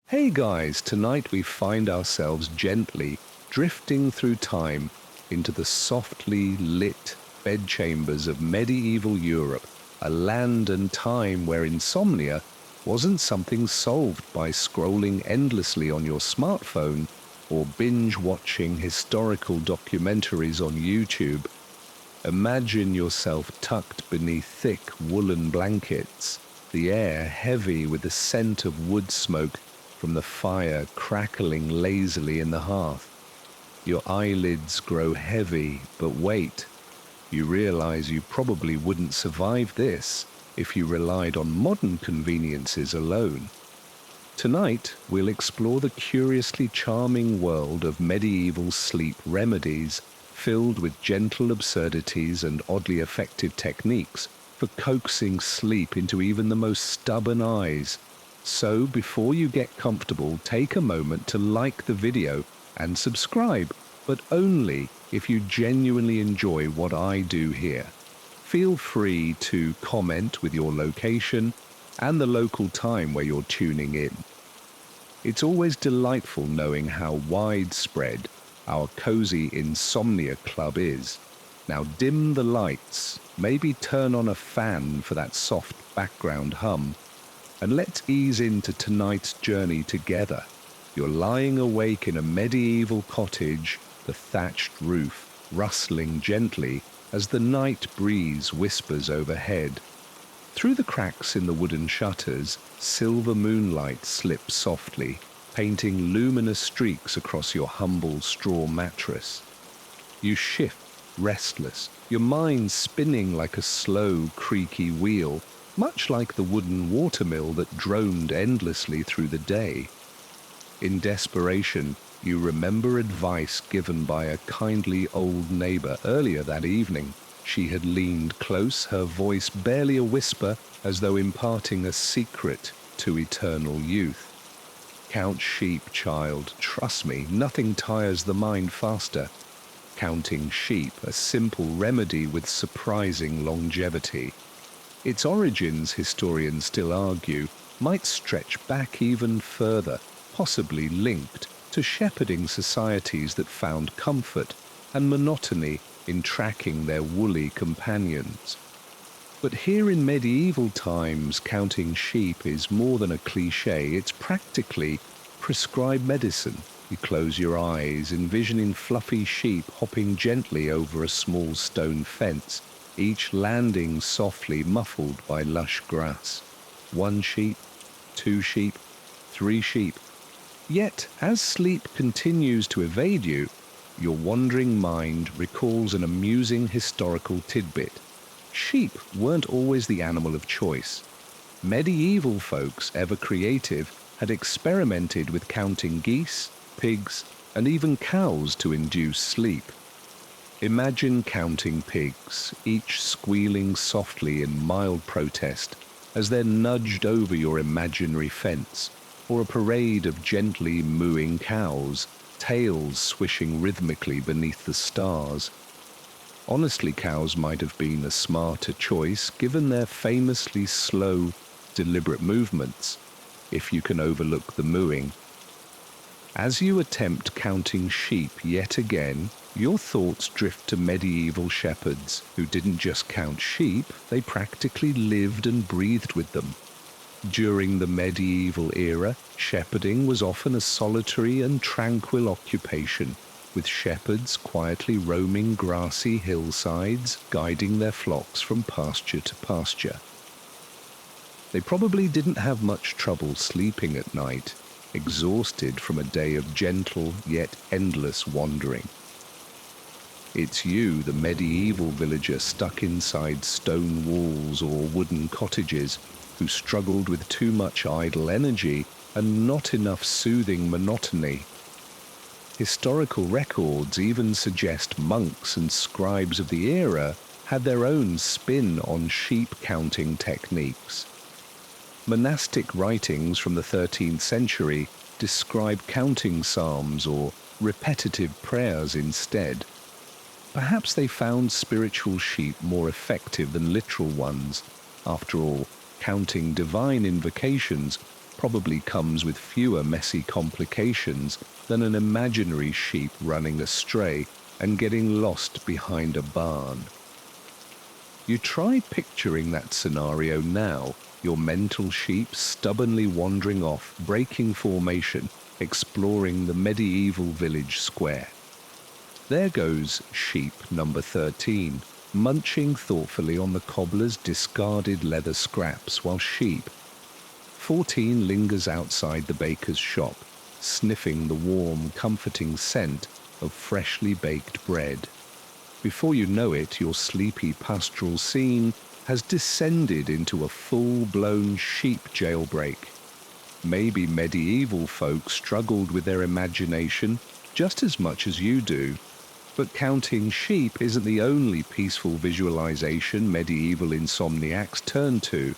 Hey guys, tonight we find ourselves gently drifting through time into the softly lit bedchambers of medieval Europe, a land and time where insomnia wasn't something solved by scrolling endlessly on your smartphone or binge-watching historical documentaries on YouTube. Imagine yourself tucked beneath thick woolen blankets, the air heavy with the scent of wood smoke from the fire crackling lazily in the hearth. Your eyelids grow heavy, but wait, you realize you probably wouldn't survive this if you relied on modern conveniences alone. Tonight, we'll explore the curiously charming world of medieval sleep remedies, filled with gentle absurdities and oddly effective techniques for coaxing sleep into even the most stubborn eyes. So, before you get comfortable, take a moment to like the video and subscribe, but only if you genuinely enjoy what I do here. Feel free to comment with your location and the local time where you're tuning in. It's always delightful knowing how widespread our cozy insomnia club is. Now dim the lights, maybe turn on a fan for that soft background hum, and let's ease into tonight's journey together. You're lying awake in a medieval cottage, the thatched roof rustling gently as the night breeze whispers overhead. Through the cracks in the wooden shutters, silver moonlight slips softly, painting luminous streaks across your humble straw mattress. You shift, restless, your mind spinning like a slow, creaky wheel, much like the wooden watermill that droned endlessly through the day. In desperation, you remember advice given by a kindly old neighbor earlier that evening. She had leaned close, her voice barely a whisper, as though imparting a secret to eternal youth. Count sheep, child, trust me, nothing tires the mind faster. Counting sheep, a simple remedy with surprising longevity. Its origins, historians still argue, might stretch back even further, possibly linked to shepherding societies that found comfort and monotony in tracking their woolly companions. But here in medieval times, counting sheep is more than a cliché, it's practically prescribed medicine. You close your eyes, envisioning fluffy sheep hopping gently over a small stone fence, each landing softly muffled by lush grass. 1 sheep, 2 sheep, 3 sheep. Yet, as sleep continues to evade you, your wandering mind recalls an amusing historical tidbit. Sheep weren't always the animal of choice. Medieval folks, ever creative, had experimented with counting geese, pigs, and even cows to induce sleep. Imagine counting pigs, each squealing softly in mild protest as they're nudged over your imaginary fence, or a parade of gently mooing cows, tails swishing rhythmically beneath the stars. Honestly, cows might have been a smarter choice given their famously slow, deliberate movements, if you can overlook the mooing. As you attempt counting sheep yet again, your thoughts drift to medieval shepherds who didn't just count sheep, they practically lived and breathed with them. During the medieval era, shepherding was often a solitary and tranquil occupation, with shepherds quietly roaming grassy hillsides, guiding their flocks from pasture to pasture. They probably didn't have much trouble sleeping at night, exhausted from a day of gentle yet endless wandering. It's you, the medieval villager stuck inside stone walls or wooden cottages, who struggled with too much idle energy and not enough soothing monotony. Historical records even suggest monks and scribes of the era had their own spin on sheep-counting techniques. Monastic writings from the 13th century describe counting psalms or repetitive prayers instead. Perhaps they found spiritual sheep more effective than literal ones. After all, counting divine invocations probably comes with fewer messy complications than an imaginary sheep running astray and getting lost behind a barn. You try picturing that scenario now, your mental sheep stubbornly wandering off, breaking formation, exploring the medieval village square. There goes sheep number 13, munching thoughtfully on the cobbler's discarded leather scraps, while sheep 14 lingers outside the baker's shop, sniffing the warm, comforting scent of freshly baked bread. Before you know it, your sleepy pastoral scene has descended into a full-blown sheep jailbreak. Maybe medieval folk struggled with their imagination just as much as you do, but counting sheep isn't the only peaceful visualization medieval insomniacs turn to.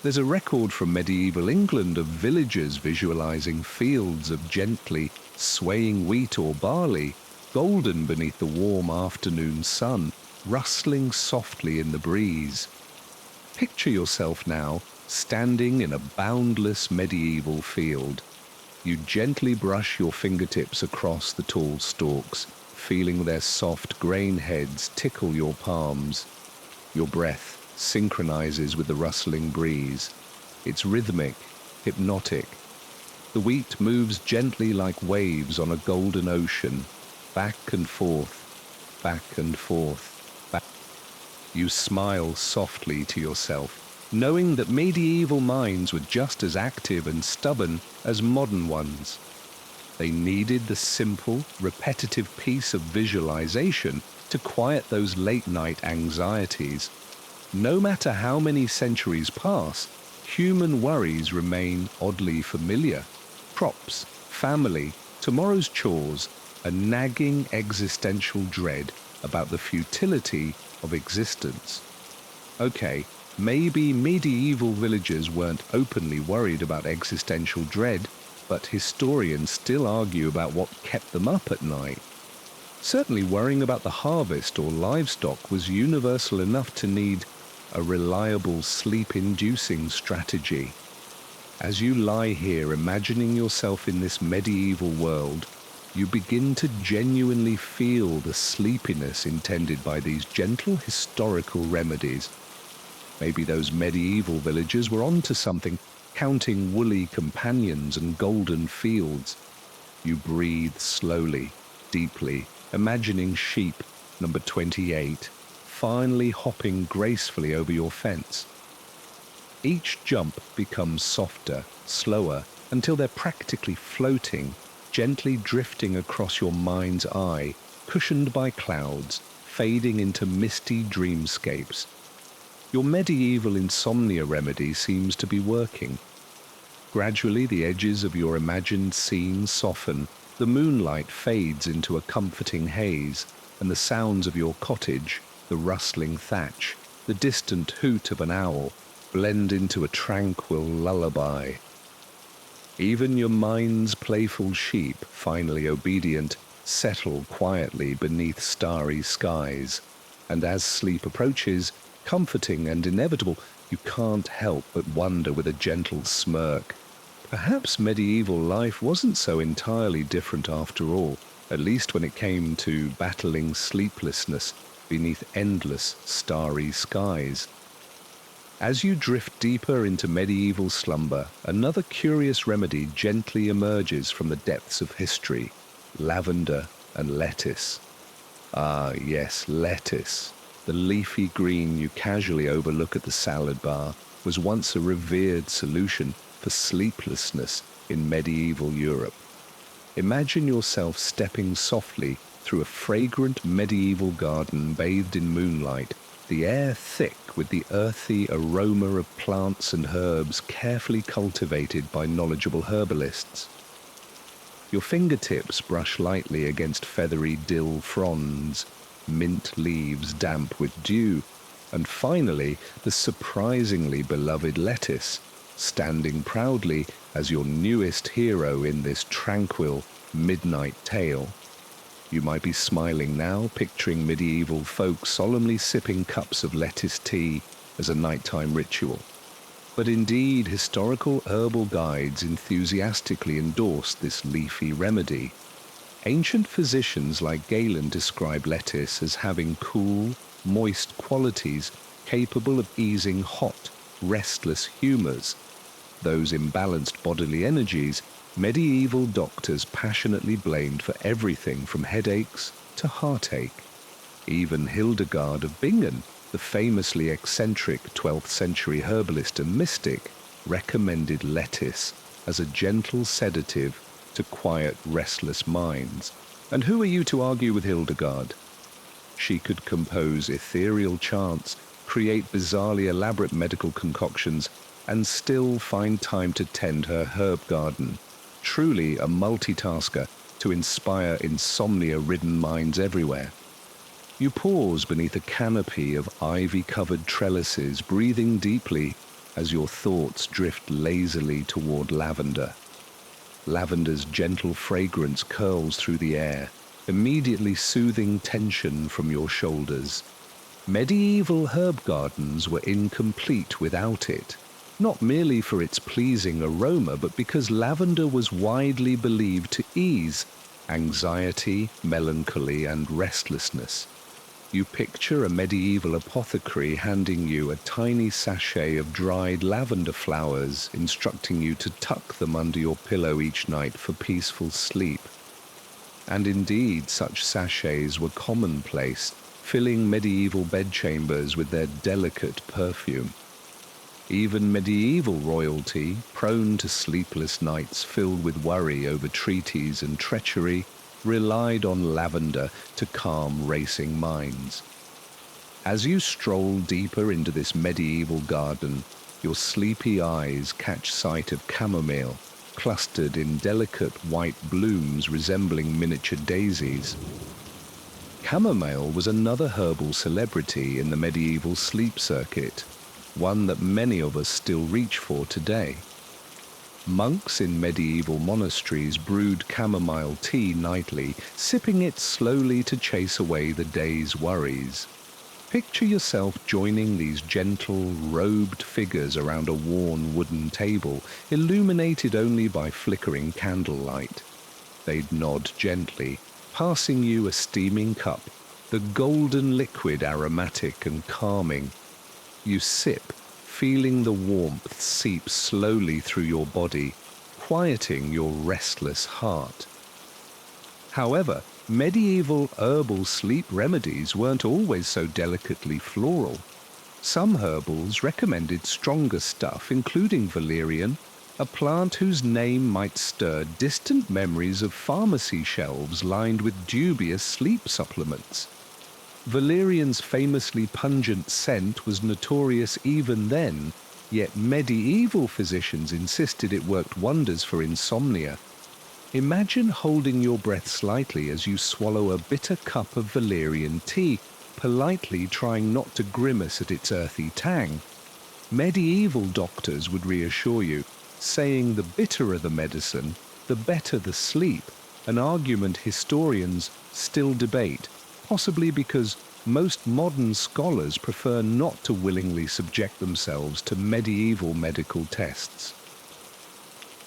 There's a record from medieval England of villagers visualizing fields of gently swaying wheat or barley, golden beneath the warm afternoon sun, rustling softly in the breeze. Picture yourself now standing in a boundless medieval field. You gently brush your fingertips across the tall stalks, feeling their soft grain heads tickle your palms. Your breath synchronizes with the rustling breeze. It's rhythmic, hypnotic. The wheat moves gently like waves on a golden ocean, back and forth, back and forth, back. You smile softly to yourself, knowing that medieval minds were just as active and stubborn as modern ones. They needed the simple, repetitive piece of visualization to quiet those late-night anxieties. No matter how many centuries pass, human worries remain oddly familiar. Crops, family, tomorrow's chores, a nagging existential dread about the futility of existence. Okay, maybe medieval villagers weren't openly worried about existential dread, but historians still argue about what kept them up at night. Certainly worrying about the harvest or livestock was universal enough to need a reliable sleep-inducing strategy. As you lie here imagining yourself in this medieval world, you begin to genuinely feel the sleepiness intended by these gentle historical remedies. Maybe those medieval villagers were onto something, counting woolly companions and golden fields. You breathe slowly, deeply, imagining sheep number 28 finally hopping gracefully over your fence. Each jump becomes softer, slower, until they're practically floating, gently drifting across your mind's eye, cushioned by clouds, fading into misty dreamscapes. Your medieval insomnia remedy seems to be working. Gradually, the edges of your imagined scene soften, the moonlight fades into a comforting haze, and the sounds of your cottage, the rustling thatch, the distant hoot of an owl, blend into a tranquil lullaby. Even your mind's playful sheep, finally obedient, settle quietly beneath starry skies, and as sleep approaches, comforting and inevitable, you can't help but wonder with a gentle smirk. Perhaps medieval life wasn't so entirely different after all, at least when it came to battling sleeplessness beneath endless starry skies. As you drift deeper into medieval slumber, another curious remedy gently emerges from the depths of history: lavender and lettuce. Ah, yes, lettuce. The leafy green you casually overlook at the salad bar was once a revered solution for sleeplessness in medieval Europe. Imagine yourself stepping softly through a fragrant medieval garden bathed in moonlight, the air thick with the earthy aroma of plants and herbs carefully cultivated by knowledgeable herbalists. Your fingertips brush lightly against feathery dill fronds, mint leaves damp with dew, and finally the surprisingly beloved lettuce, standing proudly as your newest hero in this tranquil midnight tale. You might be smiling now, picturing medieval folk solemnly sipping cups of lettuce tea as a nighttime ritual. But indeed, historical herbal guides enthusiastically endorsed this leafy remedy. Ancient physicians like Galen describe lettuce as having cool, moist qualities capable of easing hot, restless humours. Those imbalanced bodily energies medieval doctors passionately blamed for everything from headaches to heartache. Even Hildegard of Bingen, the famously eccentric 12th century herbalist and mystic, recommended lettuce as a gentle sedative to quiet restless minds. And who are you to argue with Hildegard? She could compose ethereal chants, create bizarrely elaborate medical concoctions, and still find time to tend her herb garden. Truly a multitasker to inspire insomnia-ridden minds everywhere. You pause beneath a canopy of ivy-covered trellises, breathing deeply as your thoughts drift lazily toward lavender. Lavender's gentle fragrance curls through the air, immediately soothing tension from your shoulders. Medieval herb gardens were incomplete without it, not merely for its pleasing aroma, but because lavender was widely believed to ease anxiety, melancholy, and restlessness. You picture a medieval apothecary handing you a tiny sachet of dried lavender flowers, instructing you to tuck them under your pillow each night for peaceful sleep. And indeed, such sachets were commonplace, filling medieval bedchambers with their delicate perfume. Even medieval royalty, prone to sleepless nights filled with worry over treaties and treachery, relied on lavender to calm racing minds. As you stroll deeper into this medieval garden, your sleepy eyes catch sight of chamomile, clustered in delicate white blooms resembling miniature daisies. Chamomile was another herbal celebrity in the medieval sleep circuit, one that many of us still reach for today. Monks in medieval monasteries brewed chamomile tea nightly, sipping it slowly to chase away the day's worries. Picture yourself joining these gentle, robed figures around a worn wooden table, illuminated only by flickering candlelight. They'd nod gently, passing you a steaming cup, the golden liquid aromatic and calming. You sip, feeling the warmth seep slowly through your body, quieting your restless heart. However, medieval herbal sleep remedies weren't always so delicately floral. Some herbals recommended stronger stuff, including valerian, a plant whose name might stir distant memories of pharmacy shelves lined with dubious sleep supplements. Valerian's famously pungent scent was notorious even then, yet medieval physicians insisted it worked wonders for insomnia. Imagine holding your breath slightly as you swallow a bitter cup of valerian tea, politely trying not to grimace at its earthy tang. Medieval doctors would reassure you, saying the bitterer the medicine, the better the sleep, an argument historians still debate, possibly because most modern scholars prefer not to willingly subject themselves to medieval medical tests.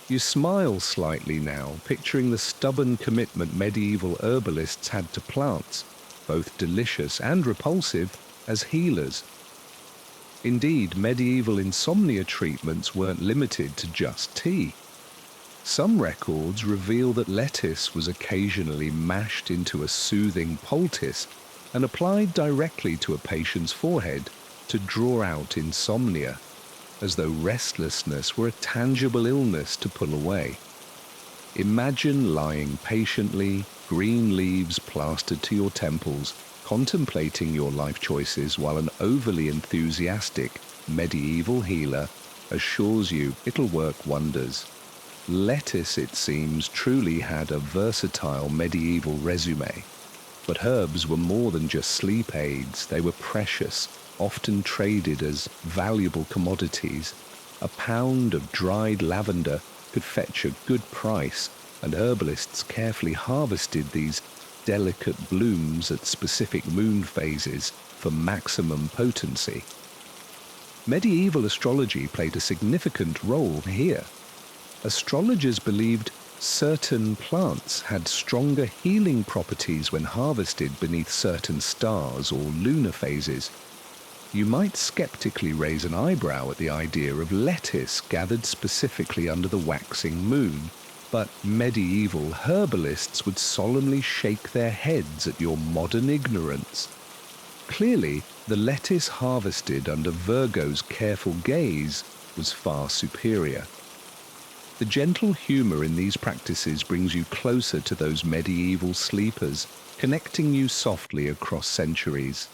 You smile slightly now, picturing the stubborn commitment medieval herbalists had to plants, both delicious and repulsive, as healers. Indeed, medieval insomnia treatments weren't limited to just tea. Some records reveal that lettuce was occasionally mashed into a soothing poultice and applied directly to a patient's forehead to draw out insomnia, as though restlessness were a tangible illness to pull away. Imagine lying patiently, green leaves plastered to your temples, contemplating your life choices while an overly enthusiastic medieval healer assures you it'll work wonders. Lettuce, it seems, truly had a versatile medieval resume. But herbs were more than just sleep aids. They were precious, often traded as valuable commodities. A pound of dried lavender could fetch a good price, and herbalists carefully harvested these delicate blooms at specific moon phases for maximum potency. Medieval astrology played a significant role here. Astrologers believed certain plants had stronger healing properties when harvested beneath certain stars or lunar phases. You might skeptically raise an eyebrow at the idea of lettuce gathered specifically under the waxing moon, but medieval herbalists would solemnly shake their heads at your modern ignorance. Clearly, the lettuce harvested under Virgo's careful gaze was far superior. The gentle humor in these practices brings you closer to those medieval sleepers, connecting you softly across centuries.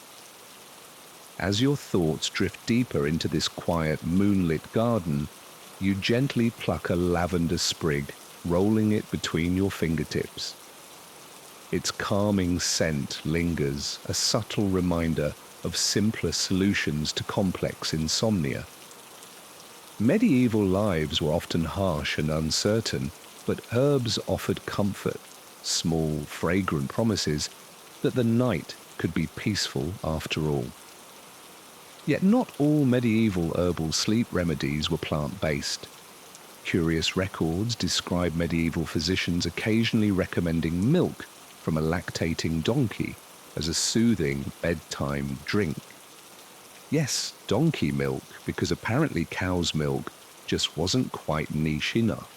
As your thoughts drift deeper into this quiet moonlit garden, you gently pluck a lavender sprig, rolling it between your fingertips. Its calming scent lingers, a subtle reminder of simpler solutions to complex insomnia. Medieval lives were often harsh and uncertain, but herbs offered comfort, small, fragrant promises that the night could be peaceful after all. Yet not all medieval herbal sleep remedies were plant-based. Curious records describe medieval physicians occasionally recommending milk from a lactating donkey as a soothing bedtime drink. Yes, donkey milk, because apparently cow's milk just wasn't quite niche enough.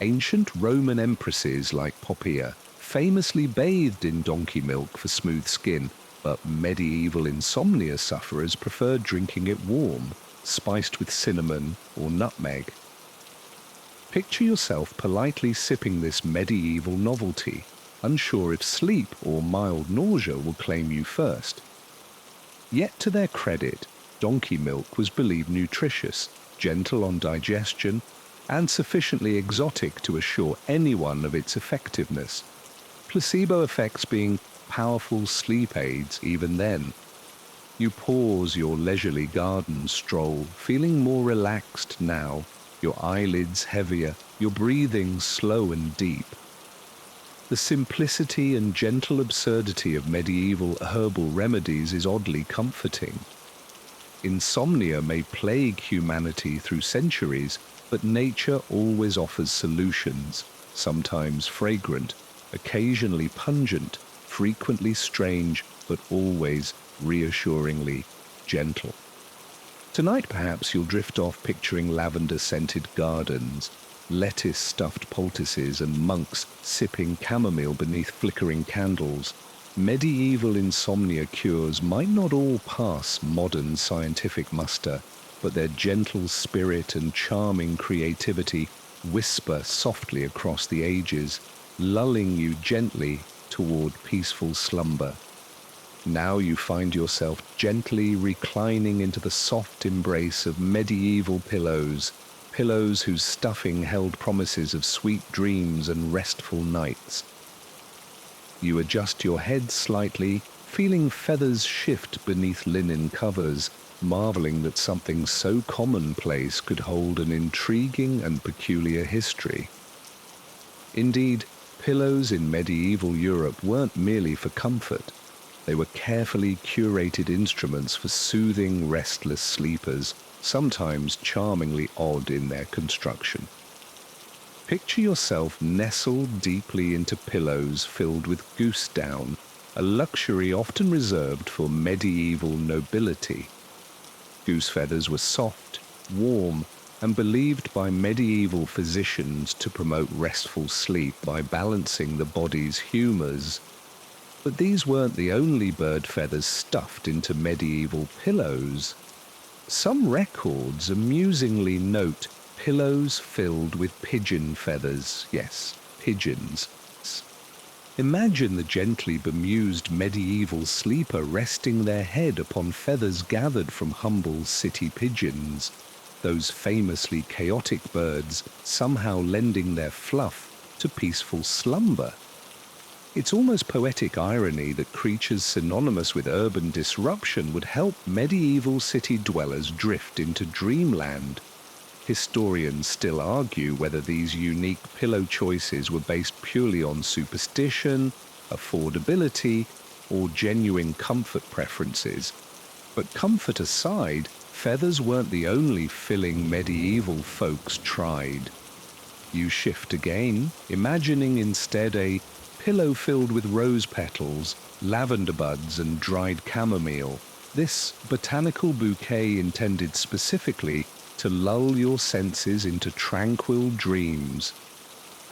Ancient Roman empresses like Poppaea famously bathed in donkey milk for smooth skin, but medieval insomnia sufferers preferred drinking it warm, spiced with cinnamon or nutmeg. Picture yourself politely sipping this medieval novelty, unsure if sleep or mild nausea will claim you first. Yet to their credit, donkey milk was believed nutritious, gentle on digestion, and sufficiently exotic to assure anyone of its effectiveness. Placebo effects being powerful sleep aids even then. You pause your leisurely garden stroll, feeling more relaxed now, your eyelids heavier, your breathing slow and deep. The simplicity and gentle absurdity of medieval herbal remedies is oddly comforting. Insomnia may plague humanity through centuries, but nature always offers solutions, sometimes fragrant, occasionally pungent, frequently strange, but always reassuringly gentle. Tonight perhaps you'll drift off picturing lavender-scented gardens, lettuce-stuffed poultices and monks sipping chamomile beneath flickering candles. Medieval insomnia cures might not all pass modern scientific muster, but their gentle spirit and charming creativity whisper softly across the ages, lulling you gently toward peaceful slumber. Now you find yourself gently reclining into the soft embrace of medieval pillows whose stuffing held promises of sweet dreams and restful nights. You adjust your head slightly, feeling feathers shift beneath linen covers, marveling that something so commonplace could hold an intriguing and peculiar history. Indeed, pillows in medieval Europe weren't merely for comfort. They were carefully curated instruments for soothing restless sleepers, sometimes charmingly odd in their construction. Picture yourself nestled deeply into pillows filled with goose down, a luxury often reserved for medieval nobility. Goose feathers were soft, warm, and believed by medieval physicians to promote restful sleep by balancing the body's humors. But these weren't the only bird feathers stuffed into medieval pillows. Some records amusingly note pillows filled with pigeon feathers. Yes, pigeons. Imagine the gently bemused medieval sleeper resting their head upon feathers gathered from humble city pigeons, those famously chaotic birds somehow lending their fluff to peaceful slumber. It's almost poetic irony that creatures synonymous with urban disruption would help medieval city dwellers drift into dreamland. Historians still argue whether these unique pillow choices were based purely on superstition, affordability, or genuine comfort preferences. But comfort aside, feathers weren't the only filling medieval folks tried. You shift again, imagining instead a pillow filled with rose petals, lavender buds, and dried chamomile. This botanical bouquet intended specifically to lull your senses into tranquil dreams.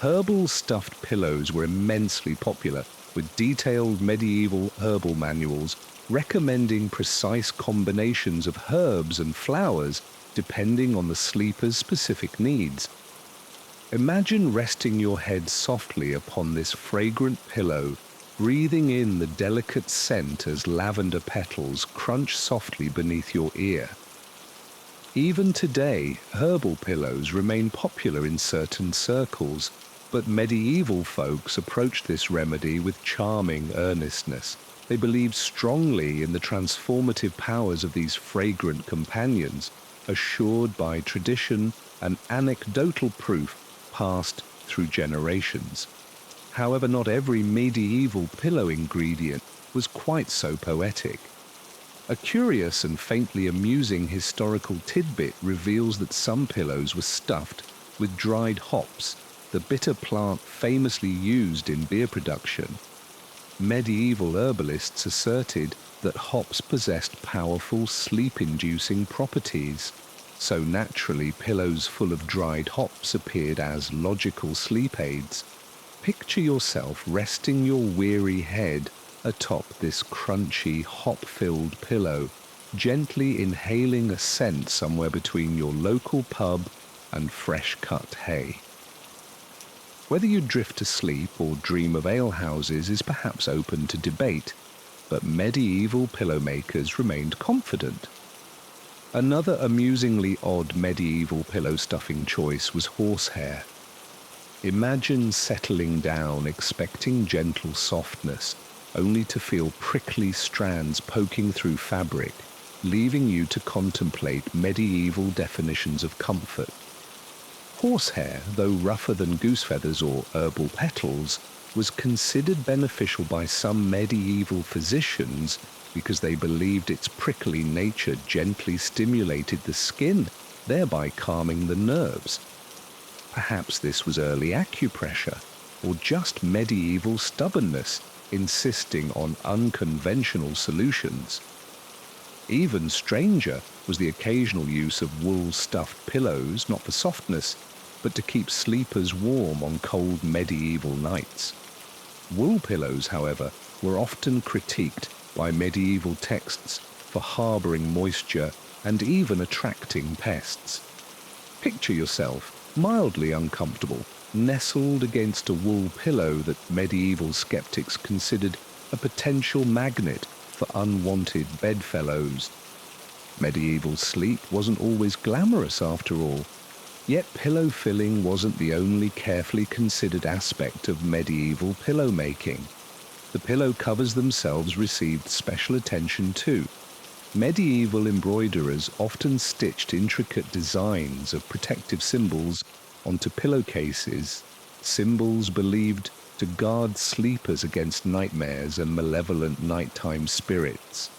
Herbal stuffed pillows were immensely popular, with detailed medieval herbal manuals recommending precise combinations of herbs and flowers depending on the sleeper's specific needs. Imagine resting your head softly upon this fragrant pillow, breathing in the delicate scent as lavender petals crunch softly beneath your ear. Even today, herbal pillows remain popular in certain circles, but medieval folks approached this remedy with charming earnestness. They believed strongly in the transformative powers of these fragrant companions, assured by tradition and anecdotal proof passed through generations. However, not every medieval pillow ingredient was quite so poetic. A curious and faintly amusing historical tidbit reveals that some pillows were stuffed with dried hops, the bitter plant famously used in beer production. Medieval herbalists asserted that hops possessed powerful sleep-inducing properties, so naturally pillows full of dried hops appeared as logical sleep aids. Picture yourself resting your weary head atop this crunchy, hop-filled pillow, gently inhaling a scent somewhere between your local pub and fresh-cut hay. Whether you drift to sleep or dream of alehouses is perhaps open to debate, but medieval pillow makers remained confident. Another amusingly odd medieval pillow stuffing choice was horsehair. Imagine settling down expecting gentle softness, only to feel prickly strands poking through fabric, leaving you to contemplate medieval definitions of comfort. Horsehair, though rougher than goose feathers or herbal petals, was considered beneficial by some medieval physicians because they believed its prickly nature gently stimulated the skin, thereby calming the nerves. Perhaps this was early acupressure, or just medieval stubbornness, insisting on unconventional solutions. Even stranger was the occasional use of wool-stuffed pillows, not for softness, but to keep sleepers warm on cold medieval nights. Wool pillows, however, were often critiqued by medieval texts for harboring moisture and even attracting pests. Picture yourself mildly uncomfortable, nestled against a wool pillow that medieval skeptics considered a potential magnet for unwanted bedfellows. Medieval sleep wasn't always glamorous after all, yet pillow filling wasn't the only carefully considered aspect of medieval pillow making. The pillow covers themselves received special attention too. Medieval embroiderers often stitched intricate designs of protective symbols onto pillowcases, symbols believed to guard sleepers against nightmares and malevolent nighttime spirits.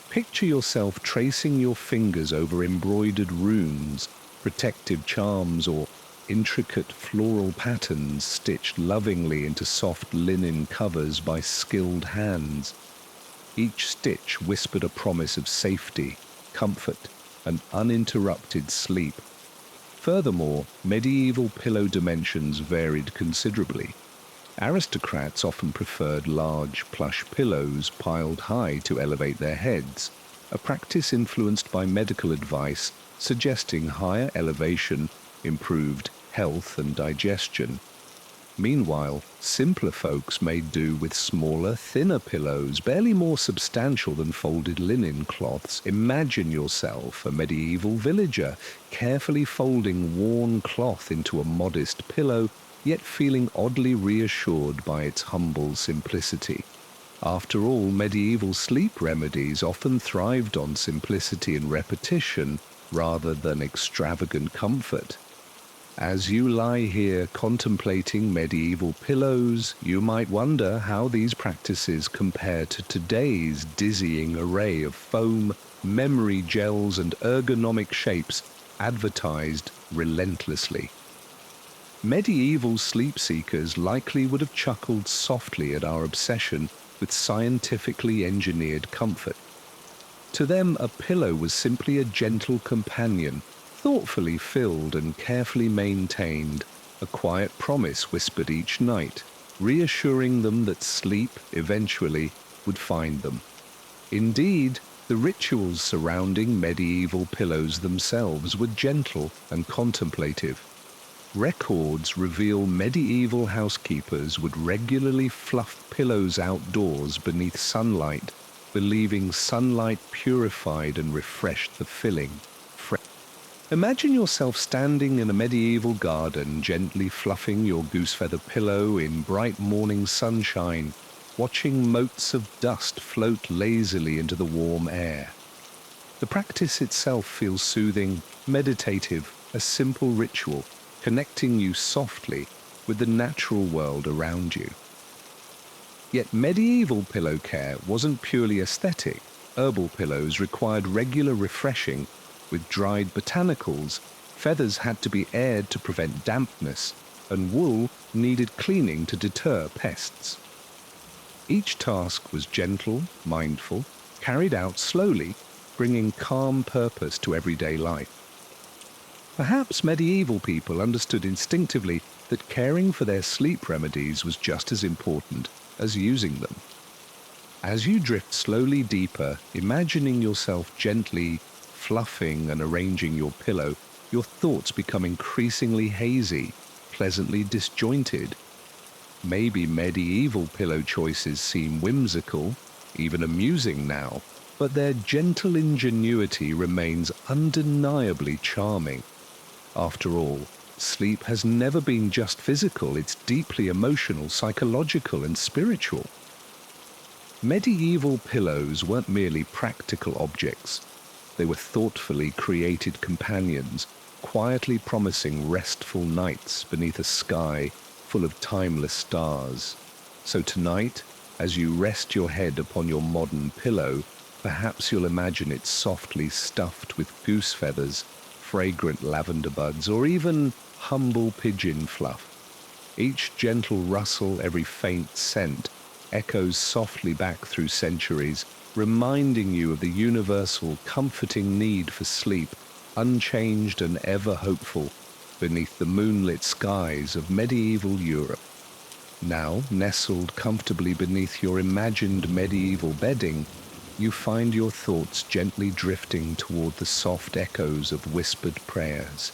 Picture yourself tracing your fingers over embroidered runes, protective charms, or intricate floral patterns stitched lovingly into soft linen covers by skilled hands. Each stitch whispered a promise of safety, comfort, and uninterrupted sleep. Furthermore, medieval pillow dimensions varied considerably. Aristocrats often preferred large, plush pillows piled high to elevate their heads, a practice influenced by medical advice suggesting higher elevation improved health and digestion. Meanwhile, simpler folks made do with smaller, thinner pillows, barely more substantial than folded linen cloths. Imagine yourself a medieval villager, carefully folding worn cloth into a modest pillow, yet feeling oddly reassured by its humble simplicity. After all, medieval sleep remedies often thrived on simplicity and repetition rather than extravagant comfort. As you lie here contemplating medieval pillows, you might wonder how these practices compare to today's dizzying array of foam, memory gels and ergonomic shapes advertised relentlessly. Medieval sleep seekers likely would have chuckled softly at our obsession with scientifically engineered comfort. To them, a pillow was simply a gentle companion, thoughtfully filled and carefully maintained, a quiet promise whispered each night, reassuring them that sleep, eventually, would find them. Indeed, the rituals surrounding medieval pillows themselves were gentle and contemplative. Records reveal medieval housekeepers would regularly fluff pillows outdoors beneath sunlight, believing sunlight purified and refreshed the filling. Imagine yourself standing in a medieval garden, gently fluffing your goose-feather pillow in bright morning sunshine, watching motes of dust float lazily into the warm air. The practice itself feels soothing, meditative, a simple ritual, connecting you softly with the natural world around you. Yet medieval pillow care wasn't purely aesthetic. Herbal pillows required regular refreshing. With dried botanicals, feathers had to be aired to prevent dampness, and wool needed cleaning to deter pests. Each task was gentle, mindful, carried out slowly, bringing calm purpose to everyday life. Perhaps medieval people understood instinctively that caring for their sleep remedies was just as important as using them. As you drift slowly deeper, imagining yourself gently fluffing and arranging your pillow, your thoughts become increasingly hazy, pleasantly disjointed. Maybe medieval pillow choices seem whimsical, even amusing now, but their gentle ingenuity remains undeniably charming. After all, sleep has never been just physical, it's deeply emotional, psychological, and spiritual. Medieval pillows weren't merely practical objects. They were thoughtfully created companions, quietly promising restful nights beneath a sky full of timeless stars. So tonight, as you rest your head upon your modern pillow, perhaps you'll imagine it softly stuffed with goose feathers, fragrant lavender buds, or even humble pigeon fluff. Each gentle rustle, every faint scent, echoes softly back through centuries, reminding you of the universal, comforting need for sleep, unchanged and ever hopeful, beneath the moonlit skies of medieval Europe. Now, nestled comfortably beneath your imagined medieval bedding, you find your thoughts gently drifting toward the soft echoes of whispered prayers.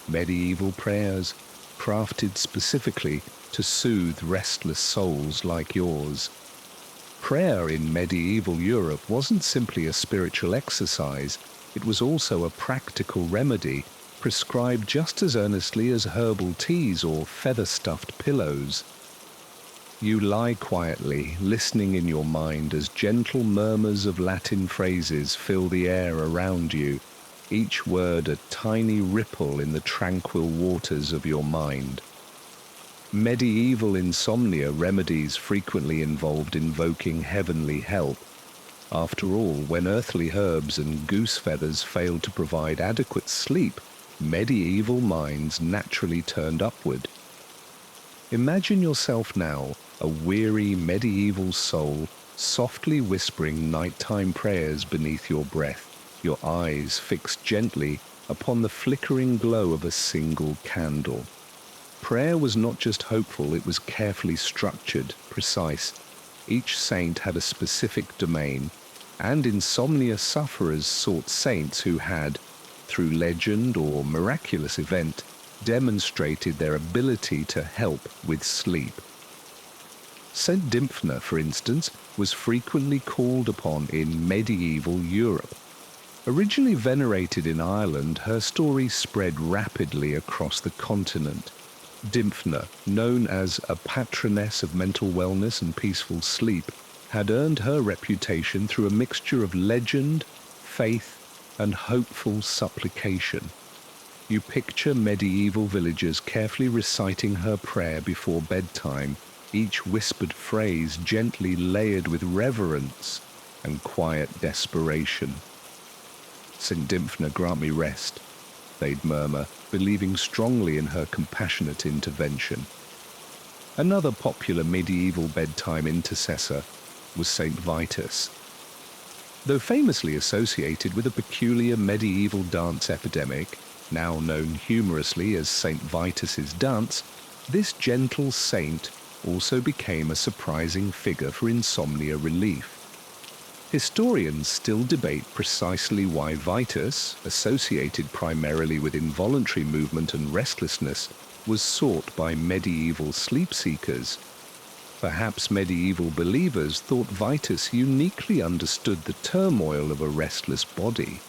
Medieval prayers, crafted specifically to soothe restless souls like yours. Prayer in medieval Europe wasn't simply a spiritual exercise, it was also a practical remedy, prescribed just as earnestly as herbal teas or feather-stuffed pillows. You lie quietly, listening in your mind as gentle murmurs of Latin phrases fill the air around you, each word a tiny ripple in the tranquil waters of your mind. Medieval insomnia remedies frequently involved invoking heavenly help. After all, when earthly herbs and goose feathers failed to provide adequate sleep, medieval minds naturally turned upward. Imagine yourself now, a weary medieval soul, softly whispering nighttime prayers beneath your breath, your eyes fixed gently upon the flickering glow of a single candle. Prayer was not just hopeful, it was carefully structured, precise. Each saint had a specific domain, and insomnia sufferers sought saints who had, through legend or miraculous event, demonstrated their ability to help with sleep. Saint Dymphna, for instance, was frequently called upon in medieval Europe. Originally venerated in Ireland, her story spread rapidly across the continent. Dymphna, known as a patroness of mental wellness and peaceful sleep, had earned her reputation through a mixture of legend, faith, and hopeful supplication. You picture medieval villagers carefully reciting her prayer before bedtime, each whispered phrase gently layered with reverence and quiet desperation. St. Dymphna, grant me rest, they'd murmur, believing strongly in her compassionate intervention. Another popular medieval bedtime intercessor was St. Vitus. Though famously associated with a peculiar medieval dance epidemic, now known humorously as St. Vitus's dance, this gentle saint also became a surprising figure for insomnia relief. Historians still debate precisely why Vitus, associated primarily with involuntary movement and restlessness, was sought by medieval sleep seekers. Perhaps medieval believers thought Vitus uniquely understood the turmoil of a restless body.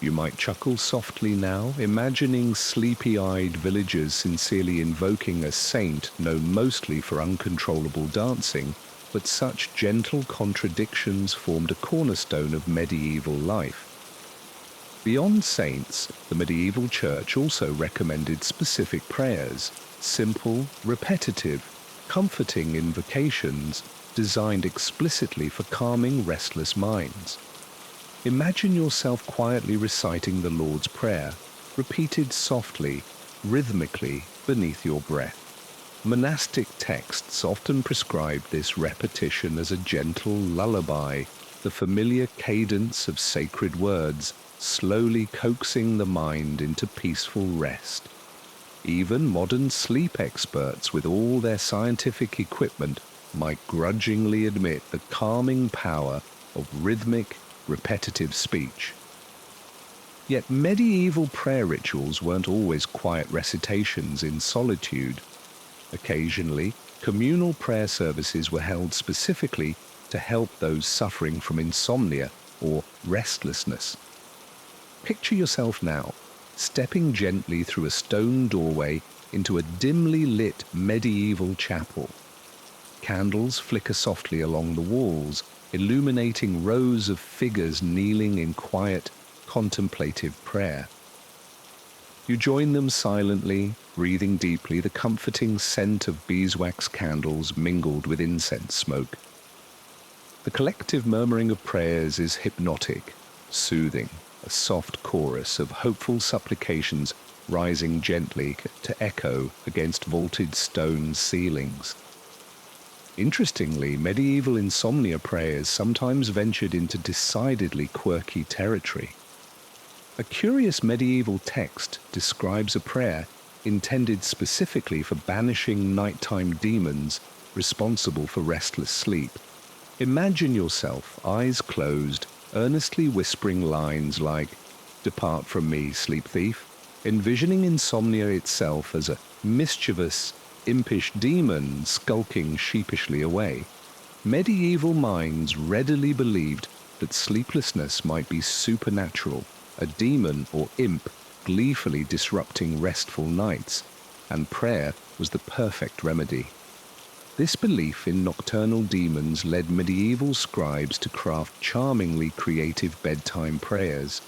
You might chuckle softly now, imagining sleepy-eyed villagers sincerely invoking a saint known mostly for uncontrollable dancing, but such gentle contradictions formed a cornerstone of medieval life. Beyond saints, the medieval church also recommended specific prayers, simple, repetitive, comforting invocations designed explicitly for calming restless minds. Imagine yourself quietly reciting the Lord's Prayer, repeated softly, rhythmically, beneath your breath. Monastic texts often prescribe this repetition as a gentle lullaby, the familiar cadence of sacred words, slowly coaxing the mind into peaceful rest. Even modern sleep experts, with all their scientific equipment, might grudgingly admit the calming power of rhythmic, repetitive speech. Yet medieval prayer rituals weren't always quiet recitations in solitude. Occasionally, communal prayer services were held specifically to help those suffering from insomnia or restlessness. Picture yourself now, stepping gently through a stone doorway into a dimly lit medieval chapel. Candles flicker softly along the walls, illuminating rows of figures kneeling in quiet, contemplative prayer. You join them silently, breathing deeply, the comforting scent of beeswax candles mingled with incense smoke. The collective murmuring of prayers is hypnotic, soothing, a soft chorus of hopeful supplications rising gently to echo against vaulted stone ceilings. Interestingly, medieval insomnia prayers sometimes ventured into decidedly quirky territory. A curious medieval text describes a prayer intended specifically for banishing nighttime demons responsible for restless sleep. Imagine yourself, eyes closed, earnestly whispering lines like, "Depart from me, sleep thief," envisioning insomnia itself as a mischievous, impish demon skulking sheepishly away. Medieval minds readily believed that sleeplessness might be supernatural, a demon or imp gleefully disrupting restful nights, and prayer was the perfect remedy. This belief in nocturnal demons led medieval scribes to craft charmingly creative bedtime prayers.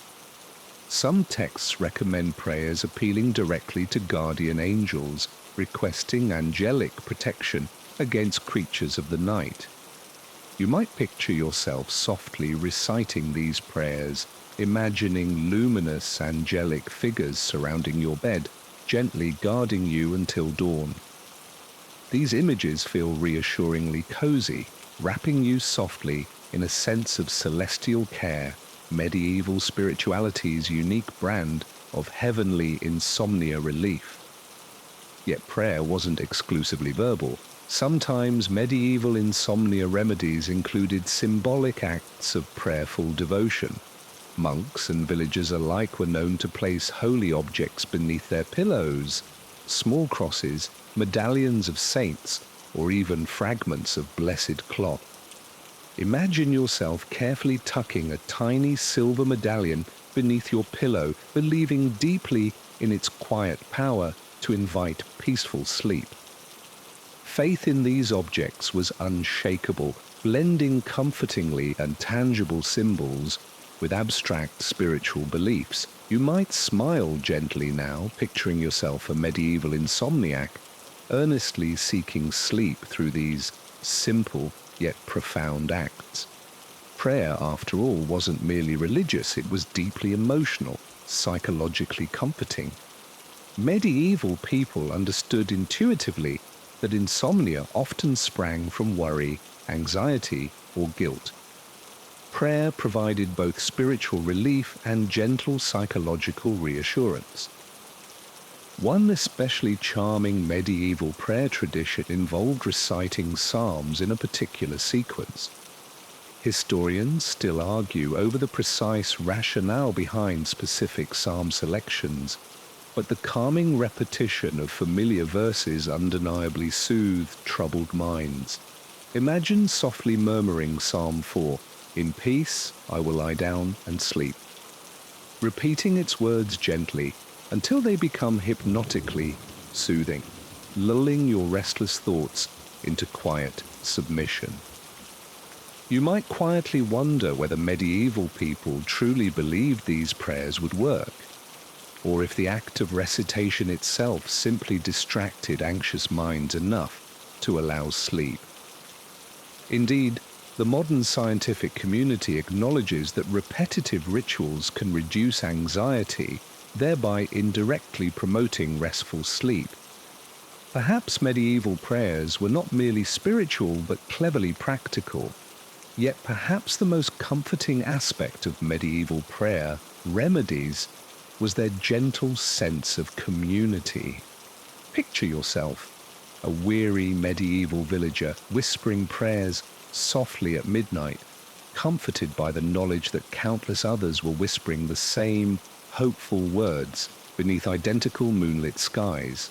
Some texts recommend prayers appealing directly to guardian angels, requesting angelic protection against creatures of the night. You might picture yourself softly reciting these prayers, imagining luminous angelic figures surrounding your bed, gently guarding you until dawn. These images feel reassuringly cozy, wrapping you softly in a sense of celestial care, medieval spirituality's unique brand of heavenly insomnia relief. Yet prayer wasn't exclusively verbal. Sometimes medieval insomnia remedies included symbolic acts of prayerful devotion. Monks and villagers alike were known to place holy objects beneath their pillows, small crosses, medallions of saints, or even fragments of blessed cloth. Imagine yourself carefully tucking a tiny silver medallion beneath your pillow, believing deeply in its quiet power to invite peaceful sleep. Faith in these objects was unshakable, blending comfortingly and tangible symbols with abstract spiritual beliefs. You might smile gently now, picturing yourself a medieval insomniac, earnestly seeking sleep through these simple yet profound acts. Prayer, after all, wasn't merely religious, it was deeply emotional, psychologically comforting. Medieval people understood intuitively that insomnia often sprang from worry, anxiety, or guilt. Prayer provided both spiritual relief and gentle psychological reassurance. One especially charming medieval prayer tradition involved reciting psalms in a particular sequence. Historians still argue over the precise rationale behind specific psalm selections, but the calming repetition of familiar verses undeniably soothed troubled minds. Imagine softly murmuring Psalm 4, "In peace I will lie down and sleep," repeating its words gently until they become hypnotically soothing, lulling your restless thoughts into quiet submission. You might quietly wonder whether medieval people truly believed these prayers would work, or if the act of recitation itself simply distracted anxious minds enough to allow sleep. Indeed, the modern scientific community acknowledges that repetitive rituals can reduce anxiety, thereby indirectly promoting restful sleep. Perhaps medieval prayers were not merely spiritual but cleverly practical. Yet perhaps the most comforting aspect of medieval prayer, Remedies, was their gentle sense of community. Picture yourself, a weary medieval villager whispering prayers softly at midnight, comforted by the knowledge that countless others were whispering the same hopeful words beneath identical moonlit skies.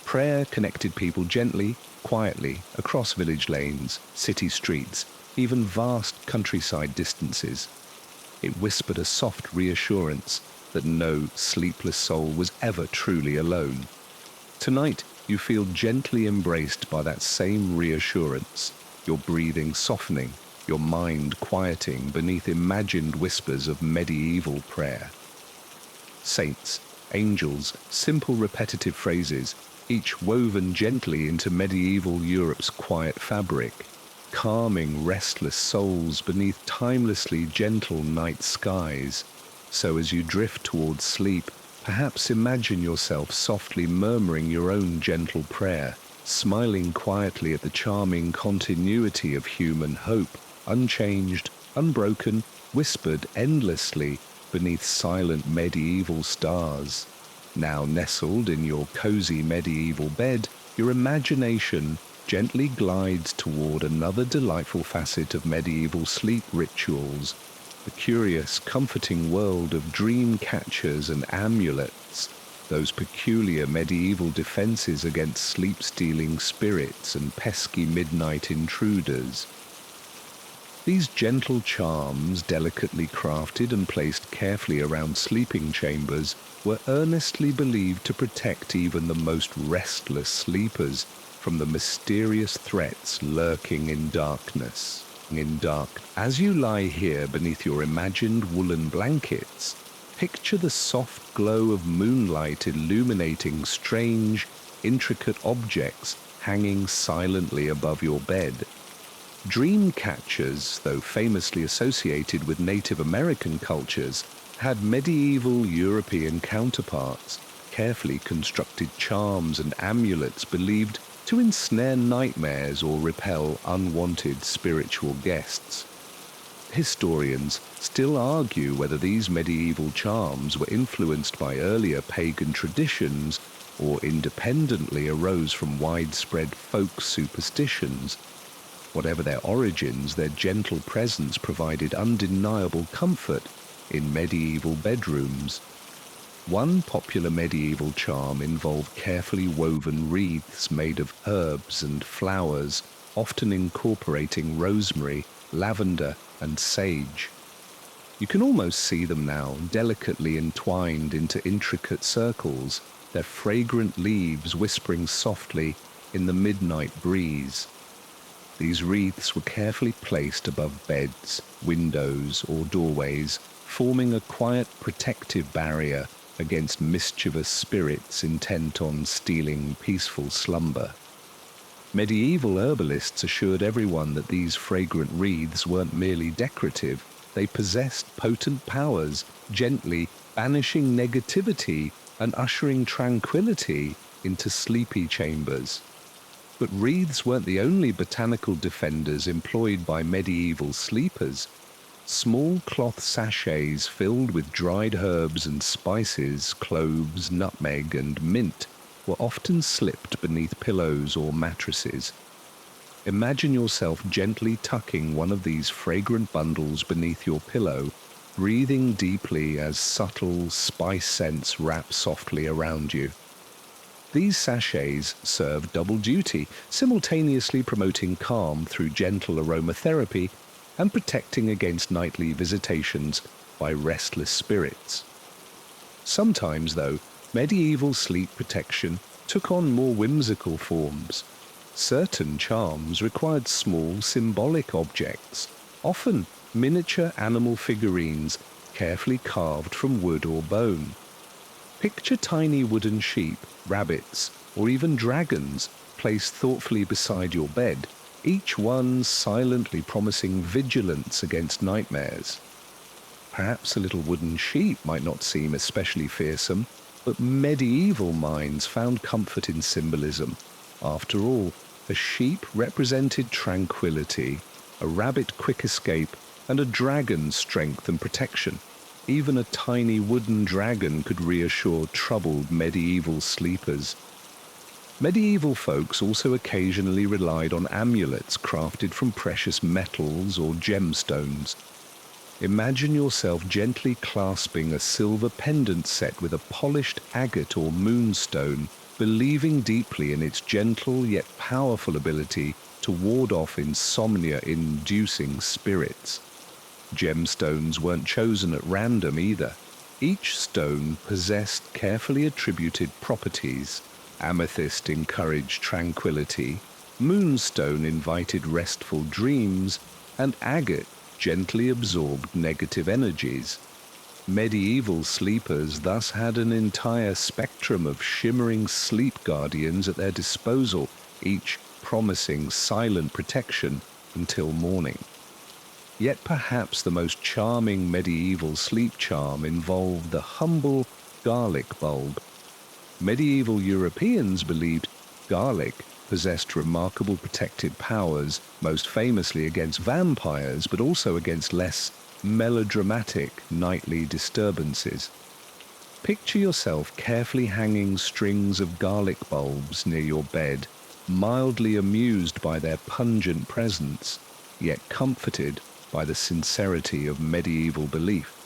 Prayer connected people gently, quietly, across village lanes, city streets, even vast countryside distances. It whispered a soft reassurance that no sleepless soul was ever truly alone. Tonight, you feel gently embraced by that same reassurance, your breathing softening, your mind quieting beneath imagined whispers of medieval prayer. Saints, angels, simple repetitive phrases, each woven gently into medieval Europe's quiet fabric, calming restless souls beneath timelessly gentle night skies. So as you drift towards sleep, perhaps imagine yourself softly murmuring your own gentle prayer, smiling quietly at the charming continuity of human hope, unchanged, unbroken, whispered endlessly beneath silent medieval stars. Now nestled in your cozy medieval bed, your imagination gently glides toward another delightful facet of medieval sleep rituals, the curious, comforting world of dream catchers and amulets, those peculiar medieval defenses against sleep-stealing spirits and pesky midnight intruders. These gentle charms, delicately crafted and placed carefully around sleeping chambers, were earnestly believed to protect even the most restless sleepers from the mysterious threats lurking in darkness. As you lie here beneath your imagined woolen blankets, picture the soft glow of moonlight illuminating strange, intricate objects hanging silently above your bed. Dream catchers, though famously associated with Native American cultures, had medieval European counterparts, carefully constructed charms and amulets believed to ensnare nightmares or repel unwanted spiritual guests. Historians still argue whether these medieval charms were influenced by earlier pagan traditions or independently arose from widespread folk superstitions. Whatever their origins, their gentle presence provided undeniable comfort in medieval bedrooms. One popular medieval charm involved carefully woven wreaths made of herbs and flowers, often incorporating rosemary, lavender, and sage. You can almost see them now, delicately entwined into intricate circles, their fragrant leaves whispering softly in the midnight breeze. These wreaths were carefully placed above beds, windows, or doorways, forming a quiet protective barrier against mischievous spirits intent on stealing peaceful slumber. Medieval herbalists assured everyone that these fragrant wreaths weren't merely decorative, they possessed potent powers, gently banishing negativity and ushering tranquility into sleepy chambers. But wreaths weren't the only botanical defenders employed by medieval sleepers. Small cloth sachets filled with dried herbs and spices, cloves, nutmeg, and mint, were often slipped beneath pillows or mattresses. Imagine yourself gently tucking one of these fragrant bundles beneath your pillow, breathing deeply as subtle spice scents wrap softly around you. These sachets serve double duty, simultaneously promoting calm through gentle aromatherapy and protecting against nightly visitations by restless spirits. Sometimes, though, medieval sleep protection took on more whimsical forms. Certain charms required small symbolic objects, often miniature animal figurines carefully carved from wood or bone. Picture tiny wooden sheep, rabbits, or even dragons placed thoughtfully beside your bed, each one silently promising vigilance against nightmares. Perhaps a little wooden sheep might not seem especially fearsome, but medieval minds found comfort in symbolism. After all, a sheep represented tranquility, a rabbit quick escape, and a dragon strength and protection. Even a tiny wooden dragon could reassure troubled medieval sleepers. Medieval folks also occasionally relied on amulets crafted from precious metals or gemstones. Imagine yourself gently clasping a silver pendant set with a polished agate or moonstone, believing deeply in its gentle yet powerful ability to ward off insomnia-inducing spirits. Gemstones weren't chosen at random either. Each stone possessed carefully attributed properties. Amethyst encouraged tranquility, moonstone invited restful dreams, and agate gently absorbed negative energies. Medieval sleepers thus had an entire spectrum of shimmering sleep guardians at their disposal, each promising silent protection until morning. Yet perhaps the most charming medieval sleep charm involved the humble garlic bulb. Medieval Europeans believed garlic possessed remarkable protective powers, most famously against vampires, but also against less melodramatic nightly disturbances. Picture yourself carefully hanging strings of garlic bulbs near your bed, mildly amused by their pungent presence, yet comforted by the sincerity of medieval belief.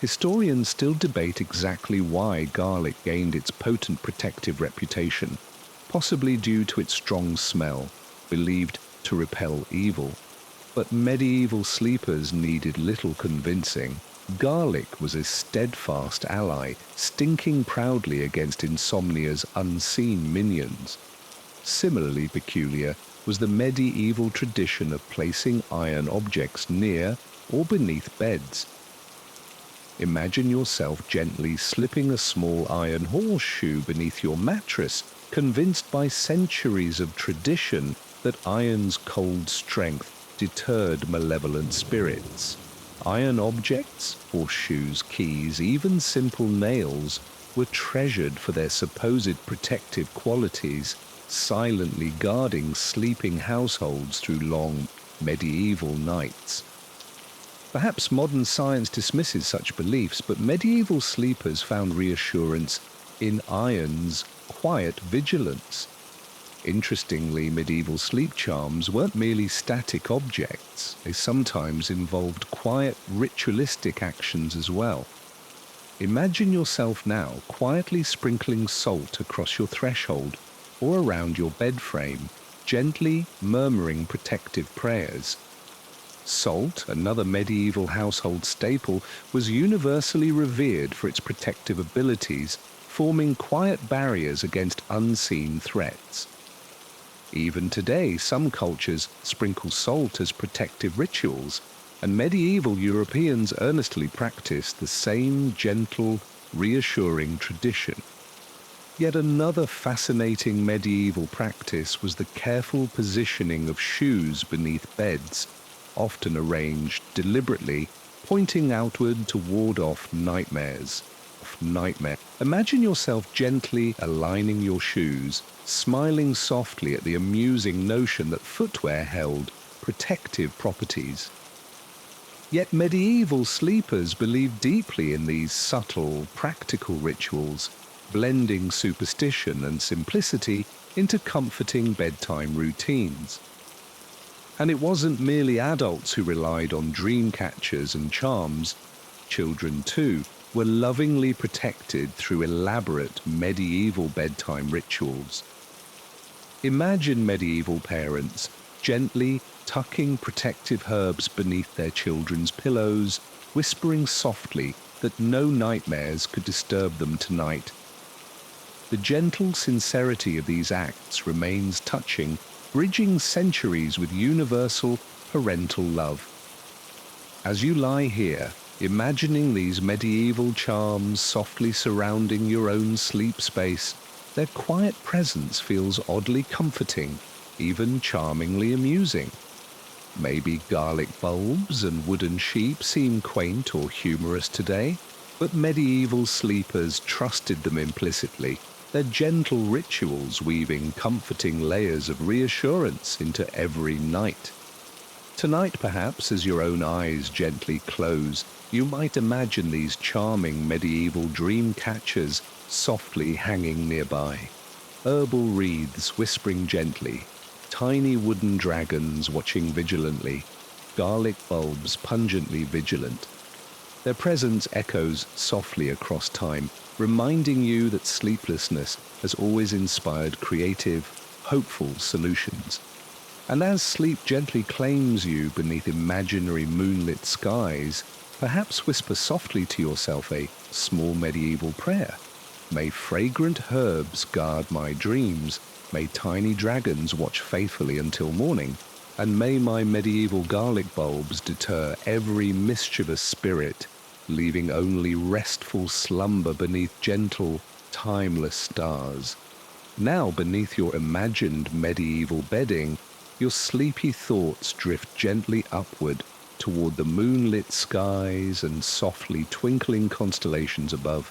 Historians still debate exactly why garlic gained its potent protective reputation, possibly due to its strong smell, believed to repel evil. But medieval sleepers needed little convincing. Garlic was a steadfast ally, stinking proudly against insomnia's unseen minions. Similarly peculiar was the medieval tradition of placing iron objects near or beneath beds. Imagine yourself gently slipping a small iron horseshoe beneath your mattress, convinced by centuries of tradition that iron's cold strength deterred malevolent spirits. Iron objects, horseshoes, keys, even simple nails, were treasured for their supposed protective qualities, silently guarding sleeping households through long medieval nights. Perhaps modern science dismisses such beliefs, but medieval sleepers found reassurance in iron's quiet vigilance. Interestingly, medieval sleep charms weren't merely static objects. They sometimes involved quiet, ritualistic actions as well. Imagine yourself now quietly sprinkling salt across your threshold or around your bed frame, gently murmuring protective prayers. Salt, another medieval household staple, was universally revered for its protective abilities, forming quiet barriers against unseen threats. Even today, some cultures sprinkle salt as protective rituals, and medieval Europeans earnestly practiced the same gentle, reassuring tradition. Yet another fascinating medieval practice was the careful positioning of shoes beneath beds, often arranged deliberately, pointing outward to ward off nightmares. Imagine yourself gently aligning your shoes, smiling softly at the amusing notion that footwear held protective properties. Yet medieval sleepers believed deeply in these subtle, practical rituals, blending superstition and simplicity into comforting bedtime routines. And it wasn't merely adults who relied on dream catchers and charms. Children, too, were lovingly protected through elaborate medieval bedtime rituals. Imagine medieval parents gently tucking protective herbs beneath their children's pillows, whispering softly that no nightmares could disturb them tonight. The gentle sincerity of these acts remains touching, bridging centuries with universal parental love. As you lie here, imagining these medieval charms softly surrounding your own sleep space, their quiet presence feels oddly comforting, even charmingly amusing. Maybe garlic bulbs and wooden sheep seem quaint or humorous today, but medieval sleepers trusted them implicitly, their gentle rituals weaving comforting layers of reassurance into every night. Tonight, perhaps, as your own eyes gently close, you might imagine these charming medieval dream catchers softly hanging nearby. Herbal wreaths whispering gently, tiny wooden dragons watching vigilantly, garlic bulbs pungently vigilant. Their presence echoes softly across time, reminding you that sleeplessness has always inspired creative, hopeful solutions. And as sleep gently claims you beneath imaginary moonlit skies, perhaps whisper softly to yourself a small medieval prayer. May fragrant herbs guard my dreams, may tiny dragons watch faithfully until morning, and may my medieval garlic bulbs deter every mischievous spirit, leaving only restful slumber beneath gentle, timeless stars. Now, beneath your imagined medieval bedding, your sleepy thoughts drift gently upward toward the moonlit skies and softly twinkling constellations above.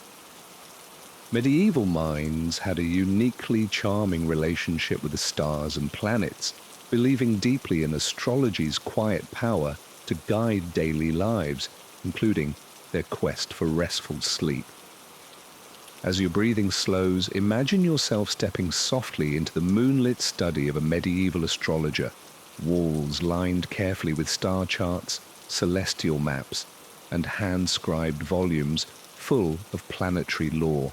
Medieval minds had a uniquely charming relationship with the stars and planets, believing deeply in astrology's quiet power to guide daily lives, including their quest for restful sleep. As your breathing slows, imagine yourself stepping softly into the moonlit study of a medieval astrologer, walls lined carefully with star charts, celestial maps, and hand-scribed volumes full of planetary lore.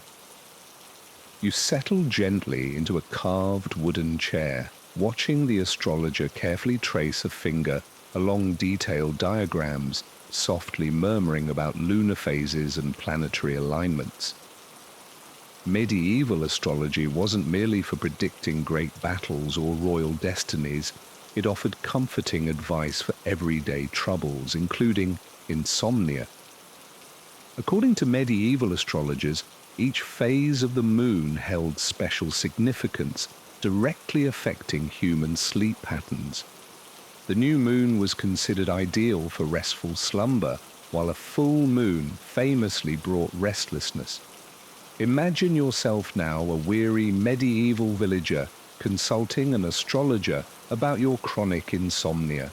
You settle gently into a carved wooden chair, watching the astrologer carefully trace a finger along detailed diagrams, softly murmuring about lunar phases and planetary alignments. Medieval astrology wasn't merely for predicting great battles or royal destinies, it offered comforting advice for everyday troubles, including insomnia. According to medieval astrologers, each phase of the moon held special significance, directly affecting human sleep patterns. The new moon was considered ideal for restful slumber, while a full moon famously brought restlessness. Imagine yourself now a weary medieval villager consulting an astrologer about your chronic insomnia.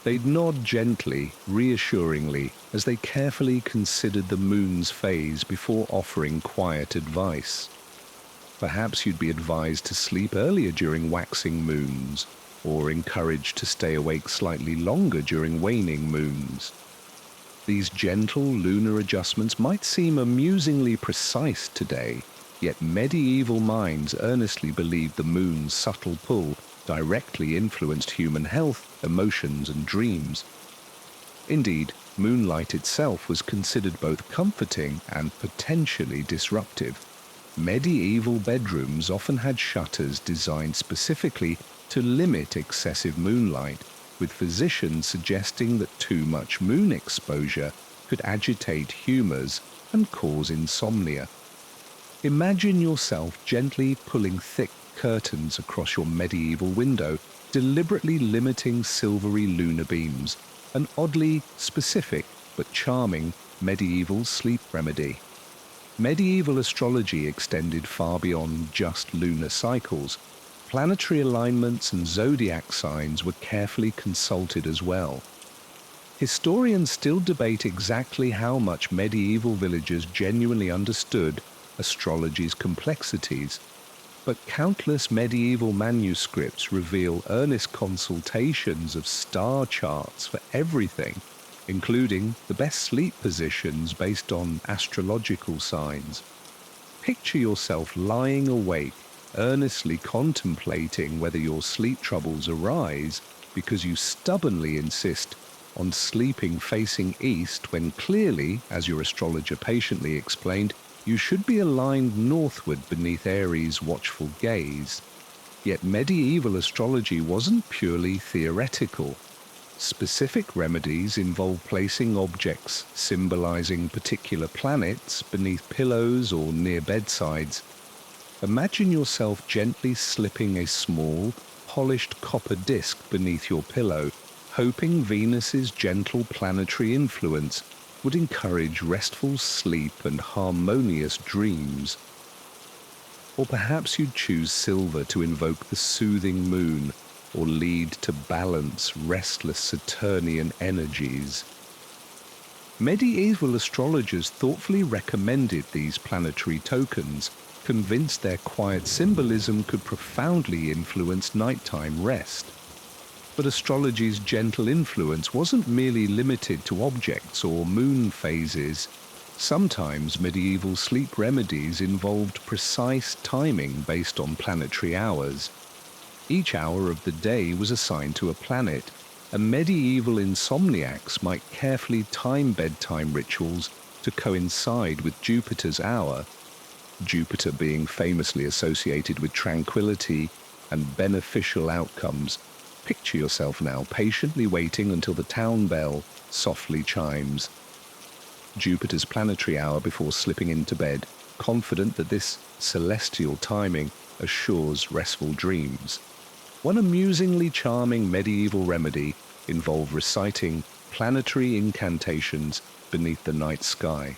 They'd nod gently, reassuringly, as they carefully considered the moon's phase before offering quiet advice. Perhaps you'd be advised to sleep earlier during waxing moons, or encouraged to stay awake slightly longer during waning moons. These gentle lunar adjustments might seem amusingly precise today, yet medieval minds earnestly believed the moon's subtle pull directly influenced human health, emotions, and dreams. Indeed, moonlight itself was considered both comforting and potentially disruptive. Medieval bedrooms often had shutters designed specifically to limit excessive moonlight, with physicians suggesting that too much moon exposure could agitate humors and cause insomnia. Imagine yourself gently pulling thick curtains across your medieval window, deliberately limiting silvery lunar beams, an oddly specific but charming medieval sleep remedy. Medieval astrology extended far beyond just lunar cycles. Planetary alignments and zodiac signs were carefully consulted as well. Historians still debate exactly how much medieval villagers genuinely understood astrology's complexities, but countless medieval manuscripts reveal earnest consultations of star charts for everything, including the best sleep positions based on astrological signs. Picture yourself lying awake, earnestly contemplating whether your sleep troubles arise because you stubbornly insist on sleeping facing east when clearly, as your astrologer patiently explained, you should be aligned northward beneath Aries' watchful gaze. Yet medieval astrology wasn't purely theoretical. Specific remedies involve placing objects symbolizing particular planets beneath pillows or near bedsides. Imagine yourself gently slipping a small, polished copper disc beneath your pillow, hoping Venus's gentle planetary influence would encourage restful sleep and harmonious dreams. Or perhaps you'd choose silver to invoke the soothing moon, or lead to balance restless Saturnian energies. Medieval astrologers thoughtfully recommended these planetary tokens, convinced their quiet symbolism could profoundly influence nighttime rest. But astrology's gentle influence wasn't merely limited to objects or moon phases. Sometimes medieval sleep remedies involved precise timing based on planetary hours. Each hour of the day was assigned to a planet, and medieval insomniacs might carefully time bedtime rituals to coincide with Jupiter's hour, Jupiter being famously associated with tranquility and beneficial outcomes. Picture yourself now patiently waiting until the town bell softly chimes. Jupiter's planetary hour before slipping into bed, confident that this celestial timing assures restful dreams. One amusingly charming medieval remedy involved reciting planetary incantations beneath the night sky.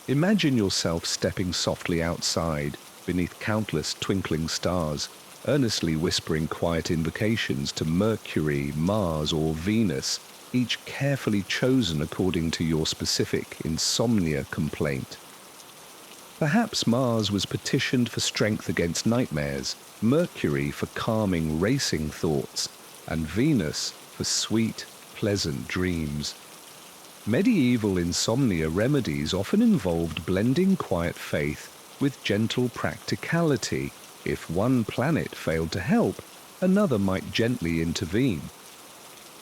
Imagine yourself stepping softly outside beneath countless twinkling stars, earnestly whispering quiet invocations to Mercury, Mars, or Venus, each carefully chosen according to your specific insomnia complaint. Perhaps Mars was petitioned for strength against nightmares, Mercury for calming racing thoughts, and Venus for sweet, pleasant dreams. Medieval insomnia remedies often involved blending quiet faith with gentle practicality. If one planet failed to help, another might gently intervene.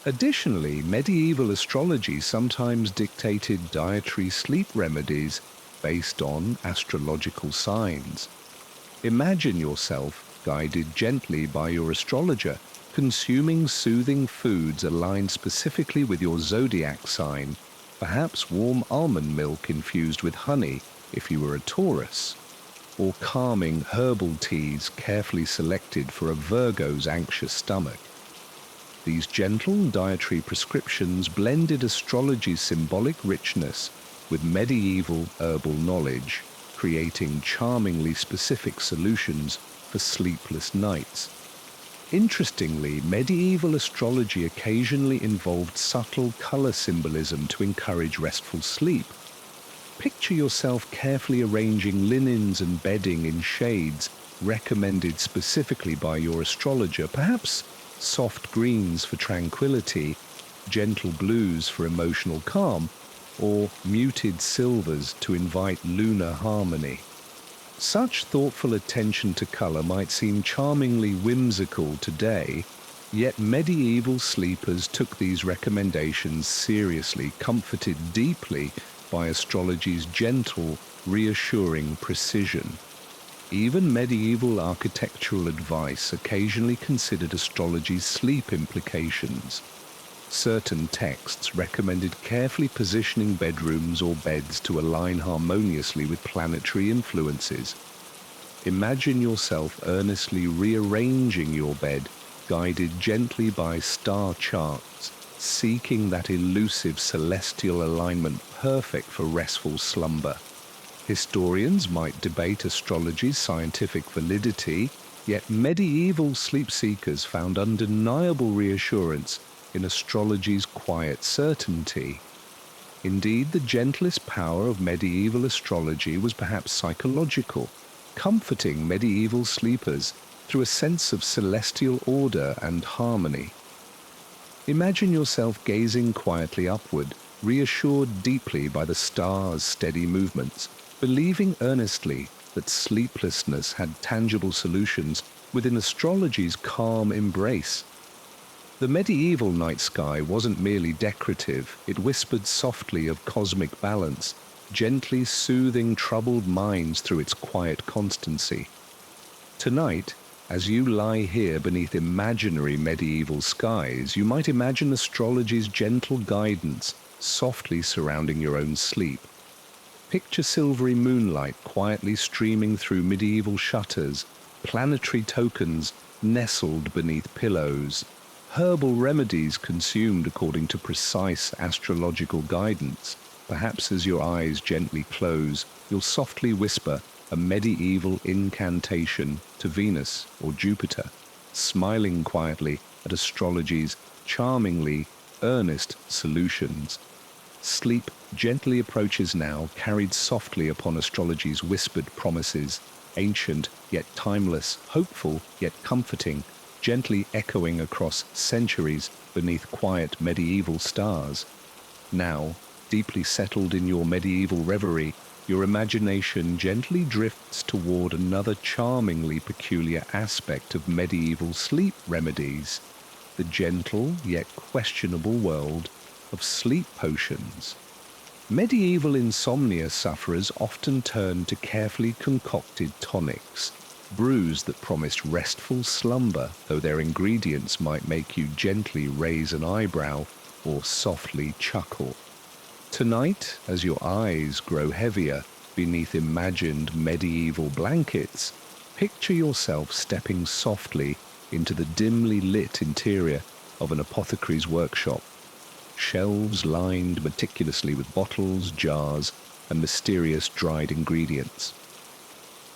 Additionally, medieval astrology sometimes dictated dietary sleep remedies based on astrological signs. Imagine yourself guided gently by your astrologer, consuming soothing foods aligned specifically with your zodiac sign, perhaps warm almond milk infused with honey if you were a Taurus, or calming herbal teas carefully selected for a Virgo's anxious stomach. These gentle dietary prescriptions blended astrology's symbolic richness with medieval herbal knowledge, creating charmingly specific solutions for sleepless nights. Interestingly, medieval astrology occasionally involved subtle color symbolism to encourage restful sleep. Picture yourself carefully arranging linens and bedding in shades recommended specifically by your astrologer, perhaps soft greens for tranquility, gentle blues for emotional calm, or muted silvers to invite lunar harmony. Such thoughtful attention to color might seem charmingly whimsical today, yet medieval sleepers took these recommendations seriously, comforted deeply by astrology's gentle, reassuring precision. Even medieval architectural advice occasionally considered astrology's sleep implications. Certain texts recommended carefully positioning bedrooms or beds to align harmoniously with planetary influences. Imagine yourself earnestly rearranging your bed, guided gently by star charts, seeking that elusive celestial alignment perfect for restful slumber. Historians might debate astrology's scientific validity, yet medieval sleep seekers found undeniable reassurance in astrology's quiet certainty. Indeed, the gentlest power of medieval astrology was perhaps psychological, comforting medieval sleepers through a sense of celestial order and harmony. Imagine yourself gazing quietly upward, reassured deeply by the stars' steady movements, believing earnestly that sleeplessness had tangible solutions within astrology's calm embrace. The medieval night sky wasn't merely decorative, it whispered softly of cosmic balance, gently soothing troubled minds through its quiet constancy. Tonight, as you lie here beneath imaginary medieval skies, you might imagine astrology's gentle guidance softly surrounding your own sleep. Picture silvery moonlight quietly streaming through medieval shutters, planetary tokens nestled beneath pillows, herbal remedies consumed according to precise astrological guidance. Perhaps as your eyes gently close, you'll softly whisper a medieval incantation to Venus or Jupiter, smiling quietly at astrology's charmingly earnest solutions. Sleep gently approaches now, carried softly upon astrology's whispered promises, ancient yet timeless, hopeful yet comforting, gently echoing across centuries beneath quiet medieval stars. Now, deeply settled in your medieval reverie, your imagination gently drifts toward another charmingly peculiar aspect of medieval sleep remedies, the gentle yet questionable world of sleep potions. Medieval insomnia sufferers often turned to carefully concocted tonics, brews that promised restful slumber, though their ingredients might make you gently raise an eyebrow or softly chuckle. Tonight, as your eyes grow heavier beneath imagined medieval blankets, picture yourself stepping softly into the dimly lit interior of an apothecary's workshop. Shelves lined meticulously with bottles, jars, and mysterious dried ingredients.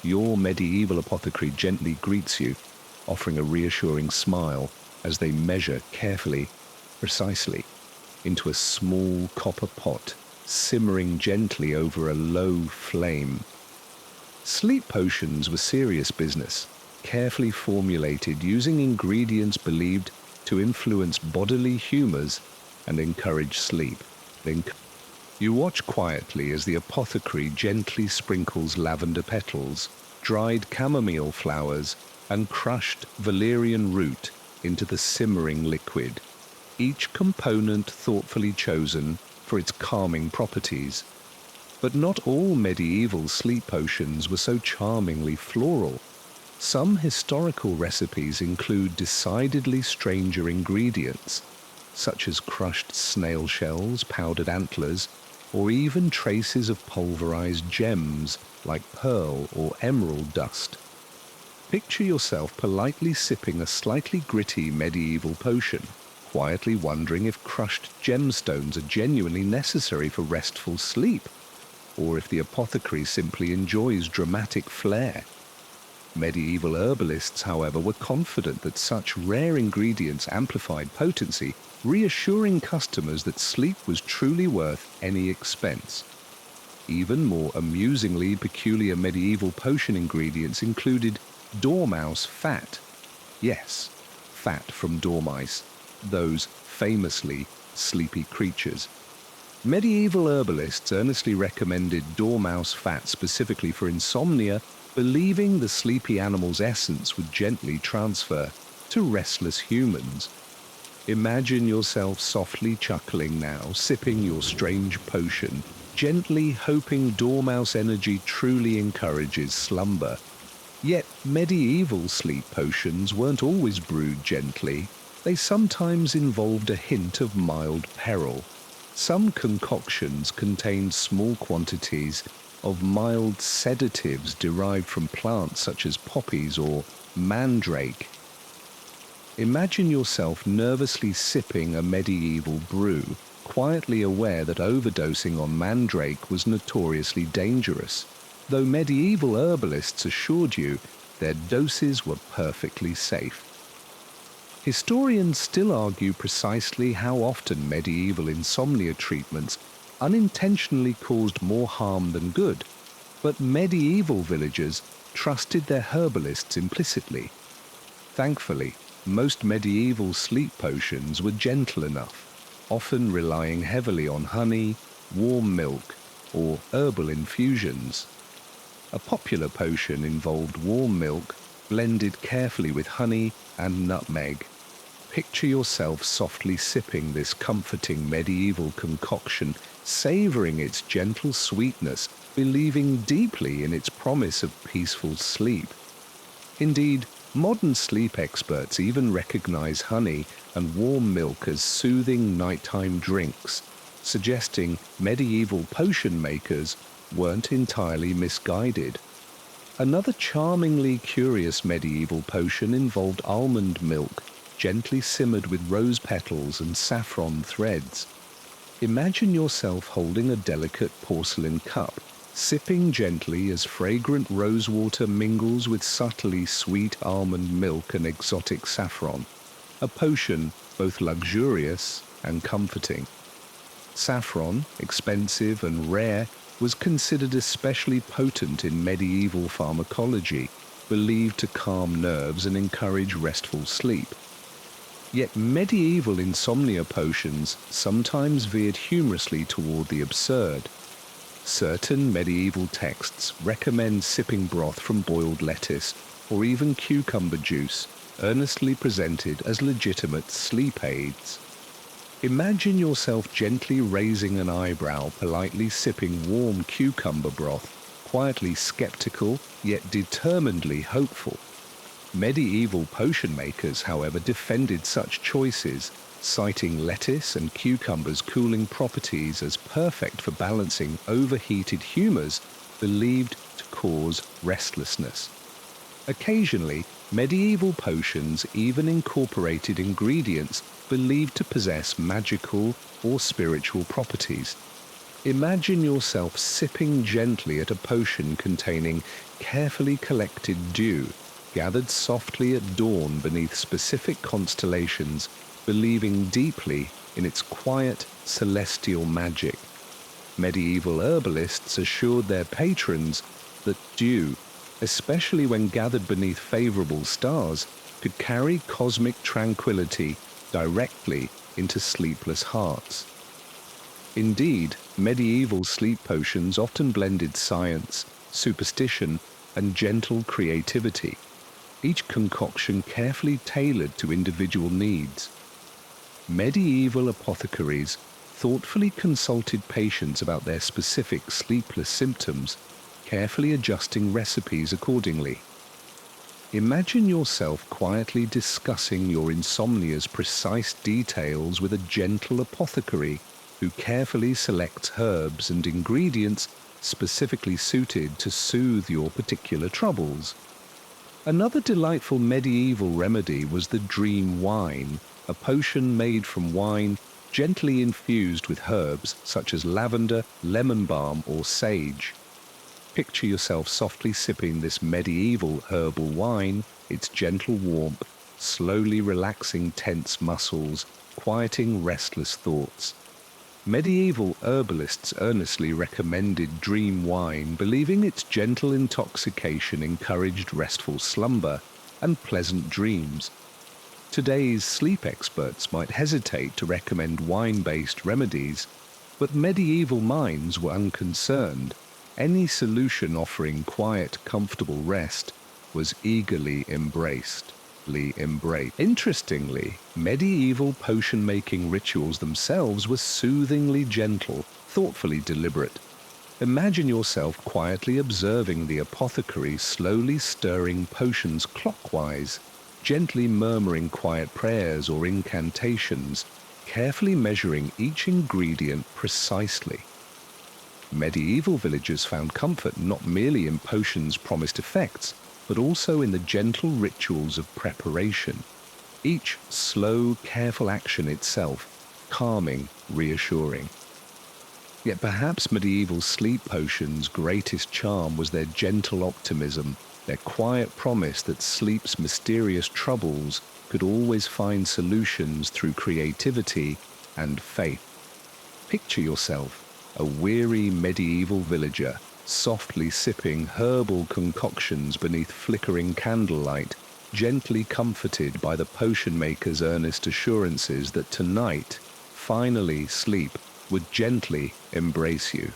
Your medieval apothecary gently greets you, offering a reassuring smile as they measure carefully, precisely, into a small copper pot, simmering gently over a low flame. Sleep potions were serious business, carefully formulated using ingredients believed to influence bodily humors and encourage sleep. You watch quietly as the apothecary gently sprinkles lavender petals, dried chamomile flowers, and crushed valerian root into the simmering liquid, each component thoughtfully chosen for its calming properties. But not all medieval sleep potions were so charmingly floral. Some historical recipes include decidedly stranger ingredients, such as crushed snail shells, powdered antlers, or even traces of pulverized gems like pearl or emerald dust. Picture yourself politely sipping a slightly gritty medieval potion, quietly wondering if crushed gemstones are genuinely necessary for restful sleep, or if the apothecary simply enjoys dramatic flair. Medieval herbalists, however, were confident that such rare ingredients amplified potency, reassuring customers that sleep was truly worth any expense. Even more amusingly peculiar medieval potion ingredients included dormouse fat. Yes, fat from dormice, those famously sleepy creatures. Medieval herbalists earnestly recommended dormouse fat specifically for insomnia, believing the sleepy animal's essence would gently transfer to restless humans. Imagine yourself softly chuckling now, sipping your strange potion, gently hoping dormouse energy truly encourages slumber. Yet medieval sleep potions weren't always brewed gently. They sometimes involved a hint of mild peril. Some concoctions contained small quantities of mild sedatives derived from plants such as poppies or mandrake. Imagine yourself nervously sipping a medieval brew, quietly aware that overdosing on mandrake was notoriously dangerous, though medieval herbalists assured you their doses were perfectly safe. Historians still argue precisely how often medieval insomnia treatments unintentionally caused more harm than good, but medieval villagers trusted their herbalists implicitly. Thankfully, most medieval sleep potions were gentle enough, often relying heavily on honey, warm milk, or herbal infusions. A popular potion involved warm milk blended carefully with honey and nutmeg. Picture yourself softly sipping this comforting medieval concoction, savoring its gentle sweetness, believing deeply in its promise of peaceful sleep. Indeed, modern sleep experts even recognize honey and warm milk as soothing nighttime drinks, suggesting medieval potion makers weren't entirely misguided. Another charmingly curious medieval potion involved almond milk, gently simmered with rose petals and saffron threads. Imagine yourself holding a delicate porcelain cup, sipping gently as fragrant rosewater mingles with subtly sweet almond milk and exotic saffron, a potion both luxurious and comforting. Saffron, expensive and rare, was considered especially potent in medieval pharmacology, believed to calm nerves and encourage restful sleep. Yet medieval insomnia potions sometimes veered humorously toward the absurd. Certain medieval texts recommend sipping broth from boiled lettuce or even cucumber juice, earnestly presented as legitimate sleep aids. Imagine yourself gently raising an eyebrow, politely sipping warm cucumber broth, quietly skeptical yet determinedly hopeful. Medieval potion makers, however, defended such choices, citing lettuce and cucumbers' cooling properties as perfect for balancing overheated humors believed to cause restlessness. Occasionally, medieval potions even incorporated ingredients believed to possess magical or spiritual properties. Imagine yourself sipping gently at a potion containing carefully collected dew, gathered softly at dawn beneath specific constellations, believing deeply in its quiet, celestial magic. Medieval herbalists assured their patrons that dew, especially when gathered beneath favorable stars, could carry cosmic tranquility directly into sleepless hearts. Indeed, medieval sleep potions often blended science, superstition, and gentle creativity, each concoction carefully tailored to individual needs. Medieval apothecaries thoughtfully consulted patients about their specific sleepless symptoms, carefully adjusting recipes accordingly. Imagine yourself quietly discussing your insomnia's precise details with a gentle apothecary who carefully selects herbs and ingredients specifically suited to soothe your particular troubles. Another delightful medieval remedy was the dream wine, a potion made from wine gently infused with herbs such as lavender, lemon balm, or sage. Picture yourself softly sipping this medieval herbal wine, its gentle warmth, slowly relaxing tense muscles, quieting restless thoughts. Medieval herbalists earnestly recommended dream wine, believing its gentle intoxication encouraged restful slumber and pleasant dreams. Today's sleep experts might hesitate to recommend wine-based remedies, but medieval minds were unconcerned. Any solution offering quiet, comfortable rest was eagerly embraced. Interestingly, medieval potion-making rituals themselves were soothingly gentle, thoughtfully deliberate. Imagine yourself quietly observing the apothecary slowly stirring potions clockwise, gently murmuring quiet prayers or incantations, carefully measuring each ingredient precisely. Medieval villagers found comfort not merely in potions' promised effects, but also in the gentle rituals of preparation, each slow, careful action itself, calming, reassuring. Yet perhaps medieval sleep potions' greatest charm was their gentle optimism, their quiet promise that sleep's mysterious troubles could always find solutions through creativity and faith. Picture yourself, a weary medieval villager, softly sipping herbal concoctions beneath flickering candlelight, gently comforted by the potion maker's earnest assurances that tonight, finally, sleep would gently embrace you.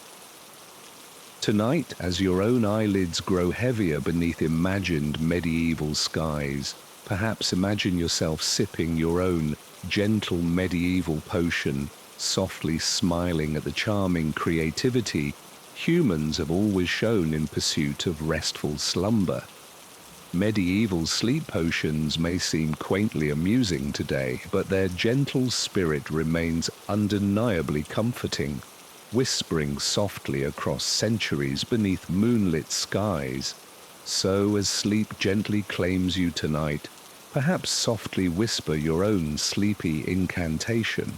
Tonight, as your own eyelids grow heavier beneath imagined medieval skies, perhaps imagine yourself sipping your own gentle medieval potion, softly smiling at the charming creativity humans have always shown in pursuit of restful slumber. Medieval sleep potions may seem quaintly amusing today, but their gentle spirit remains undeniably comforting, whispering softly across centuries beneath moonlit skies. So as sleep gently claims you tonight, perhaps softly whisper your own sleepy incantation,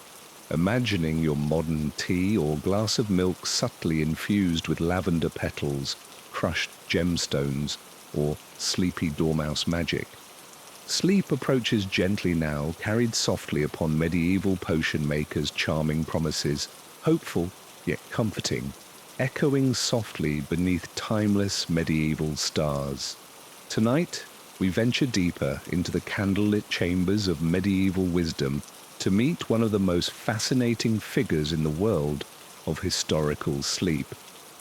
imagining your modern tea or glass of milk subtly infused with lavender petals, crushed gemstones, or sleepy dormouse magic. Sleep approaches gently now, carried softly upon medieval potion makers' charming promises, hopeful yet comforting, echoing softly beneath timeless medieval stars. Tonight, we venture deeper into the candlelit chambers of medieval wisdom to meet one of the most fascinating figures in the world of historical sleep,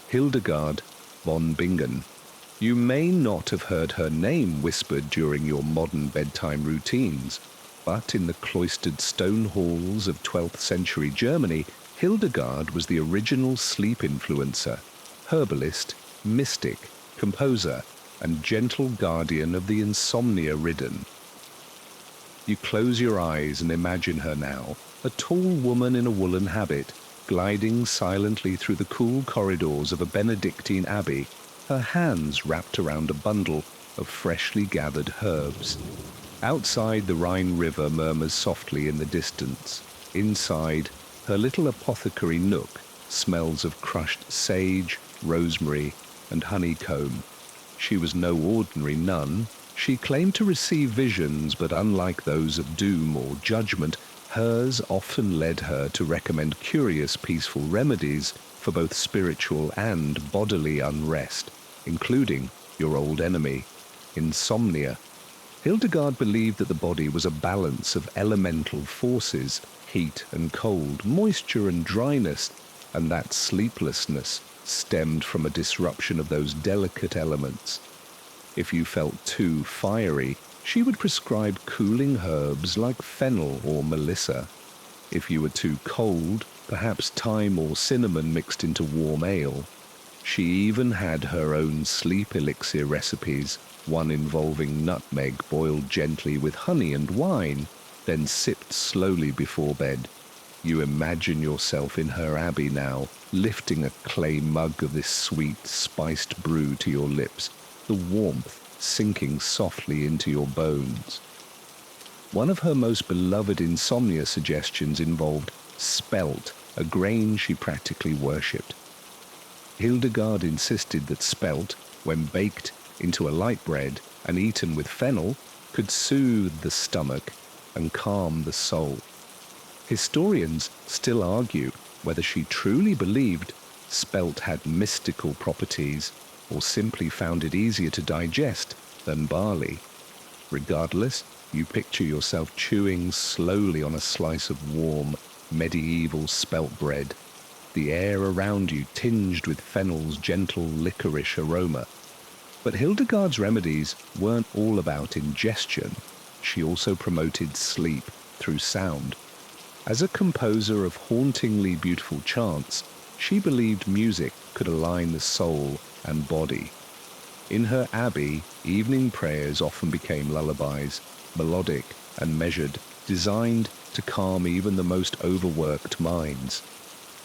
Hildegard von Bingen. You may not have heard her name whispered during your modern bedtime routines, but in the cloistered stone halls of 12th century Germany, Hildegard was the original sleep influencer, herbalist, mystic, composer, and gentle guardian of the insomnia-ridden. You close your eyes and imagine her now, a tall woman in a woolen habit, gliding silently through the cool corridors of a Benedictine abbey, her hands wrapped around a bundle of freshly gathered herbs. Outside, the Rhine River murmurs softly in the distance. Inside, her little apothecary nook smells of crushed sage, rosemary, and honeycomb. She was no ordinary nun. She claimed to receive visions, but unlike those of doom or judgment, hers often led her to recommend curious, peaceful remedies for both spiritual and bodily unrest, including your old enemy, insomnia. Hildegard believed that the body was a balance of elemental forces, heat and cold, moisture and dryness, and that sleeplessness stemmed from a disruption of those delicate elements. If you felt too fiery, she would prescribe cooling herbs like fennel or melissa. If you were too cold, perhaps thyme or cinnamon mixed into warm ale. She even had her own sleep elixir recipes, one involving nutmeg boiled gently with honey and wine, then sipped slowly before bed. You imagine yourself in her abbey now, lifting a clay mug of this sweet, spiced brew to your lips, the warmth sinking softly into your bones. One of her most beloved insomnia suggestions involved spelt, a grain she practically worshipped. Hildegard insisted that spelt, when baked into a light bread and eaten with fennel, could soothe the stomach and calm the soul. Historians still argue whether she truly believed spelt had mystical properties or simply found it easier to digest than barley. Regardless, you picture yourself chewing slowly on a slice of warm, medieval spelt bread, the air around you tinged with fennel's gentle licorice aroma. But Hildegard's remedies weren't all about ingestion. She also promoted sleep through sound. As a composer of hauntingly beautiful chants, she believed music could align the soul and body. In her abbey, evening prayers often became lullabies, melodic and measured, designed to calm even the most overworked minds.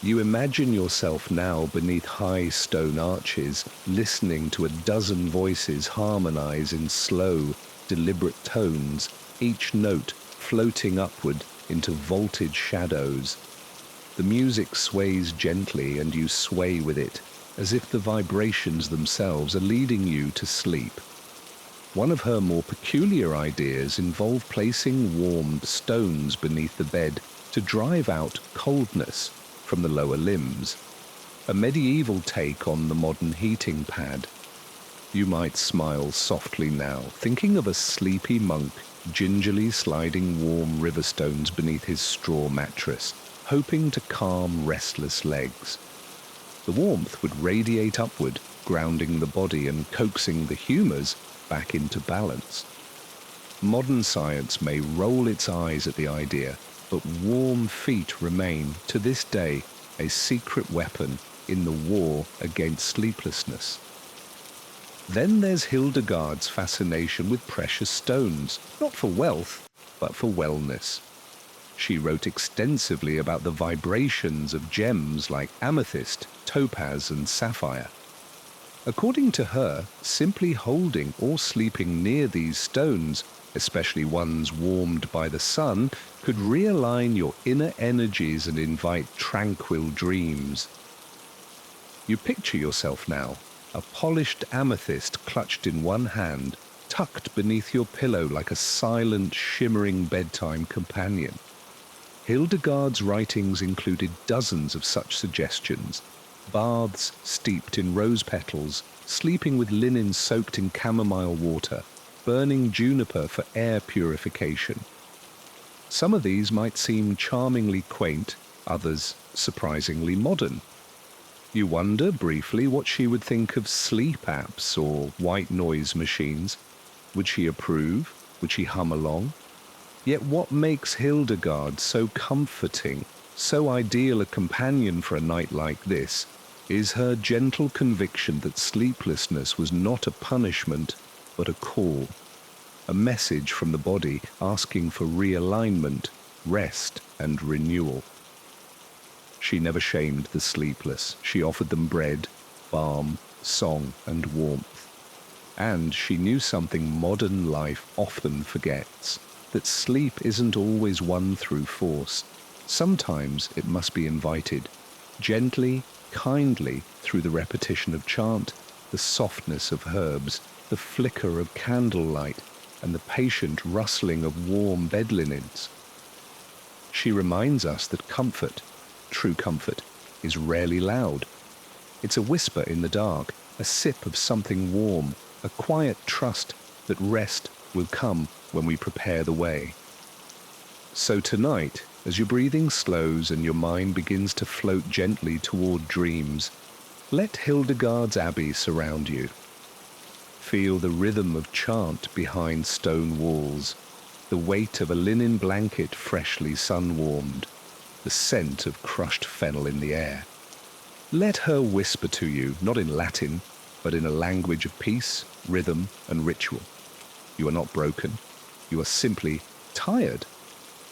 You imagine yourself now beneath high stone arches, listening to a dozen voices harmonize in slow, deliberate tones, each note floating upward into vaulted shadows. The music sways gently and you sway with it, as if the vibrations themselves are leading you to sleep. One of her more peculiar ideas involved placing warmed stones beneath the bed to drive out coldness from the lower limbs, a medieval take on the modern heating pad. You might smile softly now, thinking of a sleepy monk gingerly sliding warm river stones beneath his straw mattress, hoping to calm restless legs. The warmth would radiate upward, grounding the body and coaxing the humours back into balance. Modern science may roll its eyes at the idea, but warm feet remain, to this day, a secret weapon in the war against sleeplessness. Then there's Hildegard's fascination with precious stones, not for wealth, but for wellness. She wrote extensively about the vibrations of gems like amethyst, topaz, and sapphire. According to her, simply holding or sleeping near these stones, especially ones warmed by the sun, could realign your inner energies and invite tranquil dreams. You picture yourself now, a polished amethyst clutched in one hand, tucked beneath your pillow like a silent, shimmering bedtime companion. Hildegard's writings included dozens of such suggestions: baths steeped in rose petals, sleeping with linen soaked in chamomile water, burning juniper for air purification. Some of these might seem charmingly quaint, others surprisingly modern. You wonder briefly what she would think of sleep apps or white noise machines. Would she approve? Would she hum along? Yet what makes Hildegard so comforting, so ideal a companion for a night like this, is her gentle conviction that sleeplessness was not a punishment, but a call, a message from the body asking for realignment, rest, and renewal. She never shamed the sleepless. She offered them bread, balm, song, and warmth. And she knew something modern life often forgets, that sleep isn't always won through force. Sometimes it must be invited, gently, kindly, through the repetition of chant, the softness of herbs, the flicker of candlelight, and the patient rustling of warm bed linens. She reminds us that comfort, true comfort, is rarely loud. It's a whisper in the dark, a sip of something warm, a quiet trust that rest will come when we prepare the way. So tonight, as your breathing slows and your mind begins to float gently toward dreams, let Hildegard's Abbey surround you. Feel the rhythm of chant behind stone walls, the weight of a linen blanket freshly sun-warmed, the scent of crushed fennel in the air. Let her whisper to you, not in Latin, but in a language of peace, rhythm, and ritual. You are not broken. You are simply tired.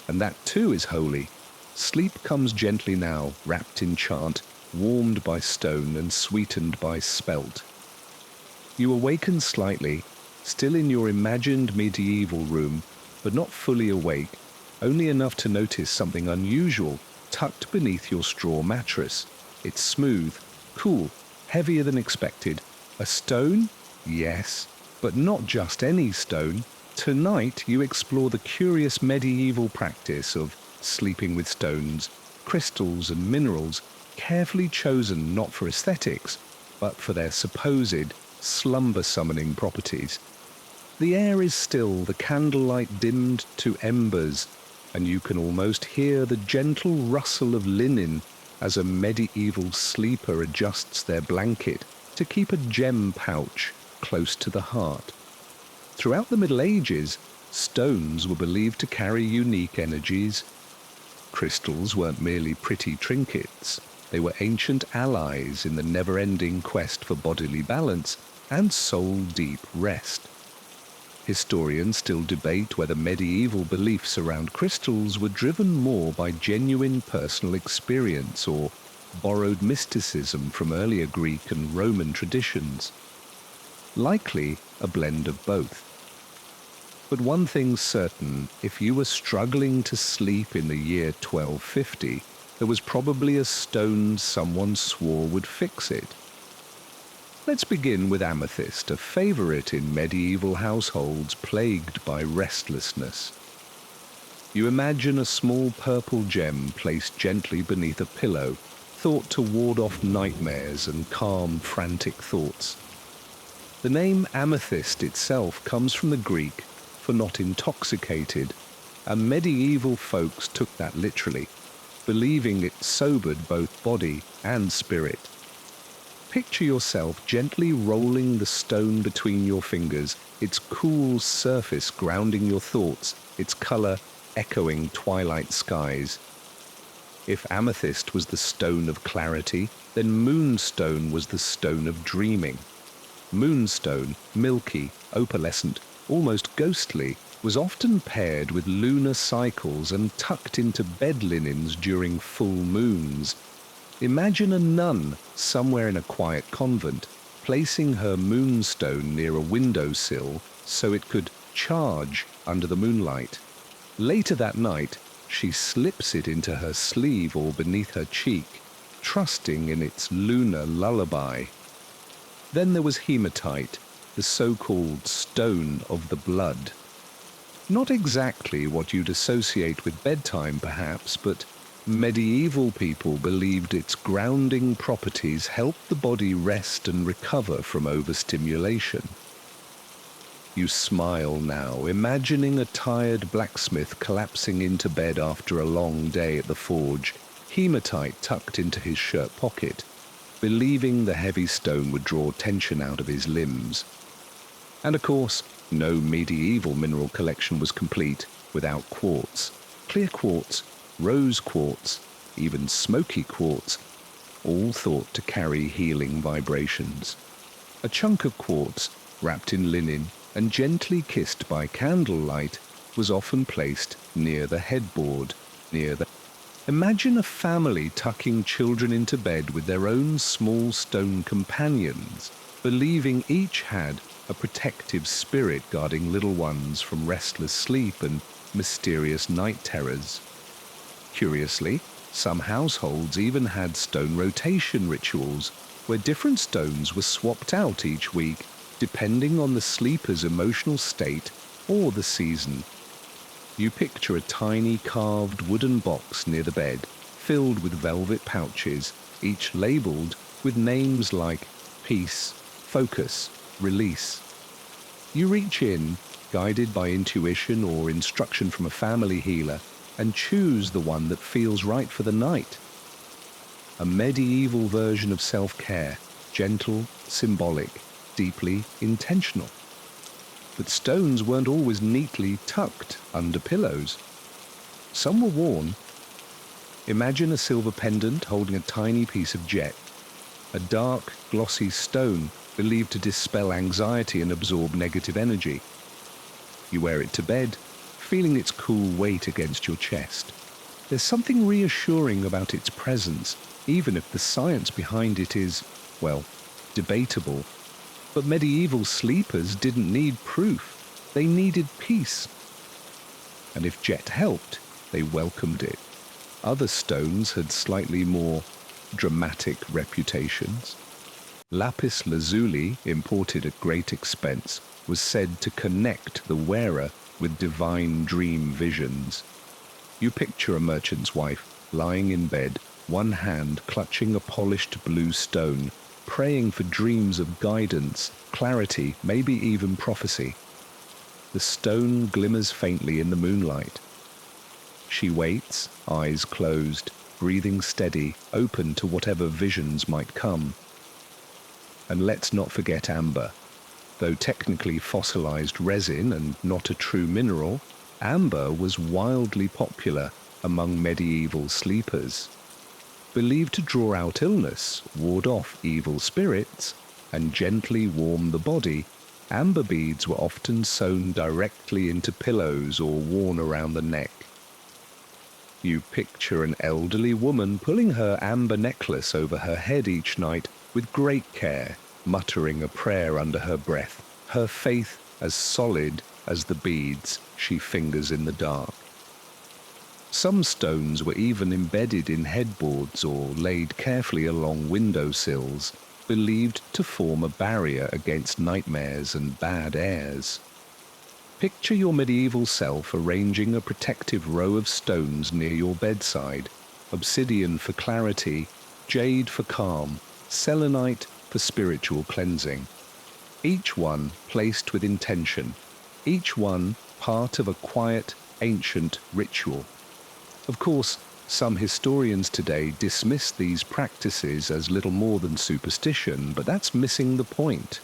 And that too is holy. Sleep comes gently now, wrapped in chant, warmed by stone and sweetened by spelt. You awaken slightly, still in your imagined medieval room, but not fully awake, only enough to notice something unusual tucked beneath your straw mattress. It's smooth, cool, heavier than expected. A stone? Yes, but not just any stone. Tonight you explore the curious medieval practice of sleeping with stones, crystals and minerals, carefully chosen not for aesthetics, but for their supposed slumber-summoning properties. The air is still, the candlelight dimmed to embers, and you can almost hear the gentle rustle of linen as a medieval sleeper adjusts their blanket to keep a gem pouch close to the heart. Throughout the Middle Ages, stones were believed to carry unique energies. Crystals weren't merely pretty trinkets. They were ancient allies in the never-ending quest for bodily balance and soul-deep rest. Historians still debate whether medieval beliefs around crystals were driven more by genuine personal experience or borrowed mysticism from earlier Greek and Roman traditions. Likely a blend of both. But one thing's certain, if you were struggling to sleep in the year 1250, there was probably a stone someone swore would fix it. Let's begin with amethyst, a favorite in medieval households plagued by restlessness. You imagine a small purple gem placed gently beneath a pillow, thought to ward off nightmares and calm frantic thoughts. The name amethyst itself comes from the Greek for not intoxicated, and medieval folks took that literally, believing it sobered both body and spirit. Picture yourself gently rolling the stone between your fingers, its cool surface grounding your thoughts, its color echoing twilight skies. If amethyst was the stone of clarity, then moonstone was the stone of dreaming. Moonstone, milky, opalescent, almost ghostly, was often paired with lunar cycles and tucked into bed linens during full moons. Imagine a nun somewhere in a quiet convent, placing her moonstone near a windowsill so it could charge under the moonlight. Later that night, she slips it into her sleeve or beneath her cheek, trusting in its lunar lullaby. Then there was hematite, the so-called stone of the blood. Not exactly what you'd associate with bedtime, perhaps, but medieval people believed its grounding properties helped the body rest and recover from overstimulation. You smile now, imagining a tired blacksmith collapsing into bed after a long day at the forge, hematite tucked into his shirt pocket, believing the heavy stone would draw tension out of his limbs. And of course, no medieval mineral collection was complete without quartz. Clear quartz, rose quartz, even smoky quartz, all thought to carry healing vibrations. A chunk of quartz, wrapped in linen and gently kissed by candlelight, was often placed near the headboard, Imagine a family tucking children into bed with their own small stone companions, believing each had a protective spirit guarding little ones from restless sleep and mysterious night terrors. Curiously, some households even had stone rotation rituals, where different stones were swapped out each week, depending on the sleeper's emotional state or the season. You picture a tiny carved wooden box near the bed, filled with velvet pouches, each labeled with names like peace, focus, release. You reach in, guided by intuition or instruction from a family healer, and choose the one that feels right for the night. A medieval version of self-care, gentle, symbolic, deeply intentional. But stones weren't always neatly tucked under pillows. Some were worn. Imagine a silver pendant holding a tiny piece of jet, a dark, glossy stone believed to dispel anxiety and absorb negative energy. You wear it to bed, feeling its cool weight against your chest. There's something reassuring about its presence, even if the science behind it is, well, debatable. But medieval sleepers didn't need proof. They needed peace. And if jet helped, they welcomed it. Other stones had slightly more dramatic reputations. Lapis lazuli, imported at great expense, was said to connect the wearer with divine dream visions. You picture a merchant's wife lying in bed, one hand clutching a polished blue stone, praying for dreams of guidance, clarity, maybe even prophecy. The stone glimmers faintly in the moonlight. She waits, eyes closed, breathing steady, open to whatever visions might come. And let's not forget amber. Though technically fossilized resin and not a true mineral, amber was wildly popular among medieval sleepers. Believed to draw out illness, ward off evil spirits, and gently warm the body, Amber beads were often sewn directly into pillows or worn around the neck. You picture an elderly woman pulling her amber necklace over her head each night with great care, muttering a prayer under her breath, her faith as solid as the beads she fingers in the dark. Some stones were even embedded in headboards or laid carefully along windowsills, believed to form a barrier against nightmares and bad airs. Picture your medieval self arranging a protective row of stones near your bedside, obsidian for clarity, jade for calm, selenite for spiritual cleansing. Each one placed with intention, each one part of a quiet, ancient ritual. Of course, some historians today dismiss these practices as little more than superstition, but that's missing the point.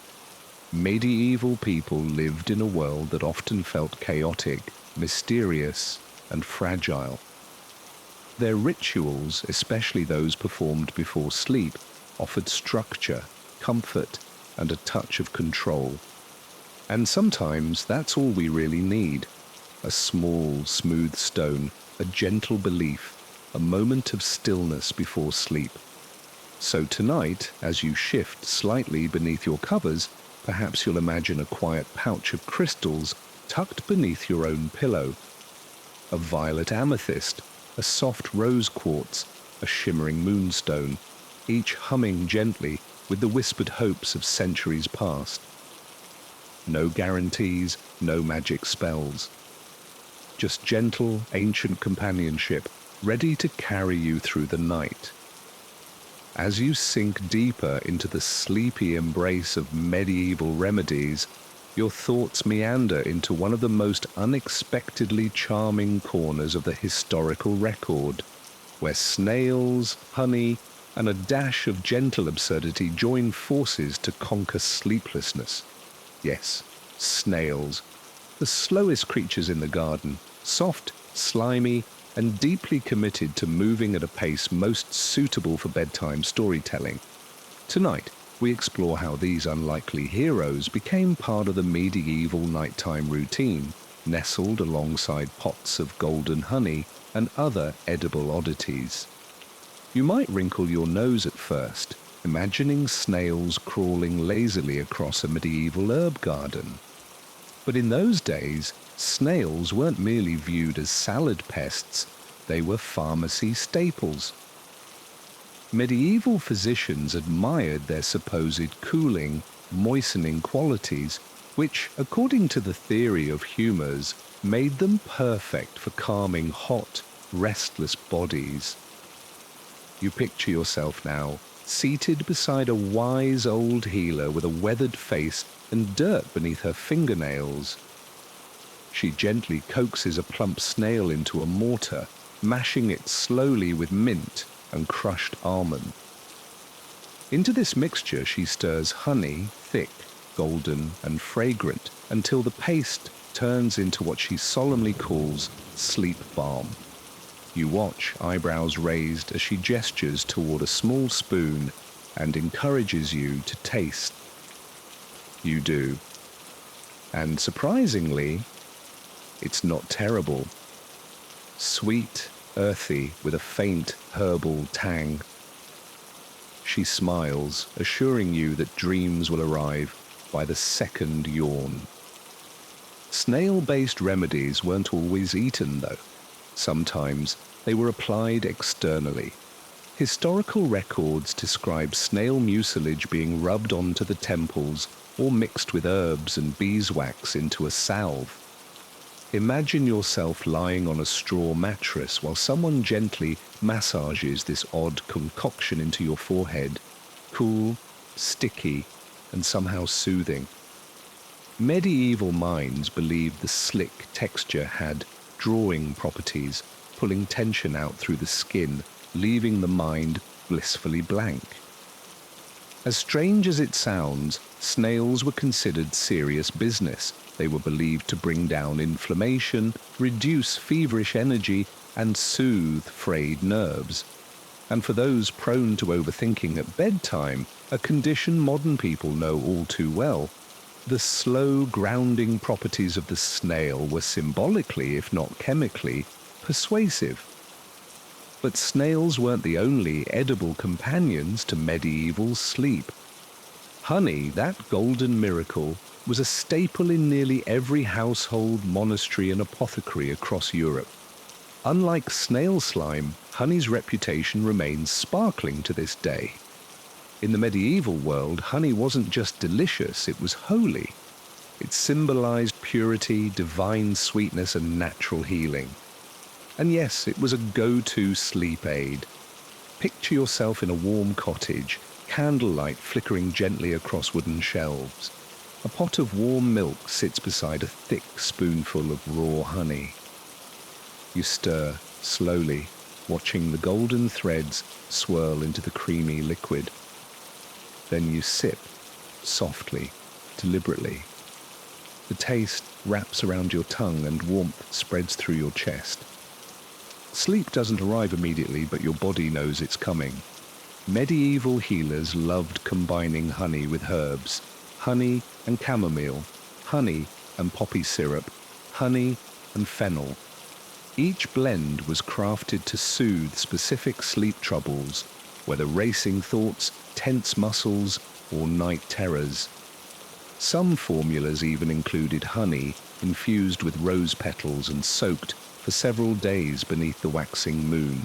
Medieval people lived in a world that often felt chaotic, mysterious, and fragile. Their rituals, especially those performed before sleep, offered structure, comfort, and a touch of control. And sometimes that's all we really need. A small, smooth stone, a gentle belief, a moment of stillness before sleep. So tonight, as you shift slightly beneath your covers, perhaps you'll imagine a quiet pouch of crystals tucked beneath your own pillow. A violet amethyst, a soft rose quartz, a shimmering moonstone, each humming gently with the whispered hopes of centuries past. No guarantees, no magic spells. Just gentle, ancient companionship, ready to carry you through the night. As you sink deeper into the sleepy embrace of medieval remedies, your thoughts meander into one of the most unexpectedly charming corners of the historical record, where snails, honey, and a dash of gentle absurdity join forces to conquer sleeplessness. Yes, snails, the slowest creatures in the garden, soft, slimy, and deeply committed to moving at a pace most suitable for bedtime storytelling. Tonight, we explore how these unlikely heroes became part of the medieval nighttime routine, nestled alongside pots of golden honey and other edible oddities. You might wrinkle your nose at first, imagining snails crawling lazily across a medieval herb garden. But in those days, snails weren't merely viewed as salad pests, they were pharmacy staples. Medieval physicians admired their supposed cooling, moistening qualities, which, according to the theory of humours, made them perfect for calming hot, restless bodies. You picture yourself now, seated beside a wise old healer with a weathered face and dirt beneath her fingernails. She gently coaxes a plump snail into a mortar, mashing it slowly with mint and crushed almond. Into this mixture she stirs honey, thick, golden, and fragrant, until the paste turns into what she solemnly calls sleep balm. You watch, eyebrows raised, as she gestures toward a small spoon and encourages you to taste. You do. And surprisingly, it's not terrible. Sweet, earthy, with a faint herbal tang. She smiles, assuring you that dreams will arrive by the second yawn. Snail-based remedies weren't always eaten, though. Sometimes they were applied externally. Historical records describe snail mucilage being rubbed onto the temples or mixed with herbs and beeswax into a salve. Imagine yourself lying on a straw mattress while someone gently massages this odd concoction into your forehead, cool, sticky, and somehow soothing. Medieval minds believed the slick texture had drawing properties, pulling tension out through the skin, leaving the mind blissfully blank. As strange as it sounds, snails were considered serious business. They were believed to bring down inflammation, reduce feverish energy, and soothe frayed nerves. And for those prone to overthinking at bedtime, a condition modern people know all too well, The slow, grounding properties of the snail were symbolically, if not chemically, persuasive. But snails weren't the only edible companions to medieval sleep. Honey, that golden miracle, was a staple in nearly every household, monastery and apothecary across Europe. Unlike snail slime, honey's reputation remains sparkling to this day. In the medieval world, honey wasn't just delicious, it was holy. It symbolized purity, divine sweetness and natural healing. And yes, it was a go-to sleep aid. Picture yourself in a warm cottage, candlelight flickering gently across wooden shelves. A pot of warm milk sits beside a thick spoonful of raw honey. You stir slowly, watching the golden threads swirl into the creamy liquid. Then you sip, softly, deliberately. The taste wraps around your tongue and warmth spreads through your chest. Sleep doesn't arrive immediately, but your body knows it's coming. Medieval healers loved combining honey with herbs, honey and chamomile, honey and poppy syrup, honey and fennel. Each blend was crafted to soothe specific sleep troubles, whether racing thoughts, tense muscles, or night terrors. Some formulas even included honey infused with rose petals and soaked for several days beneath the waxing moon.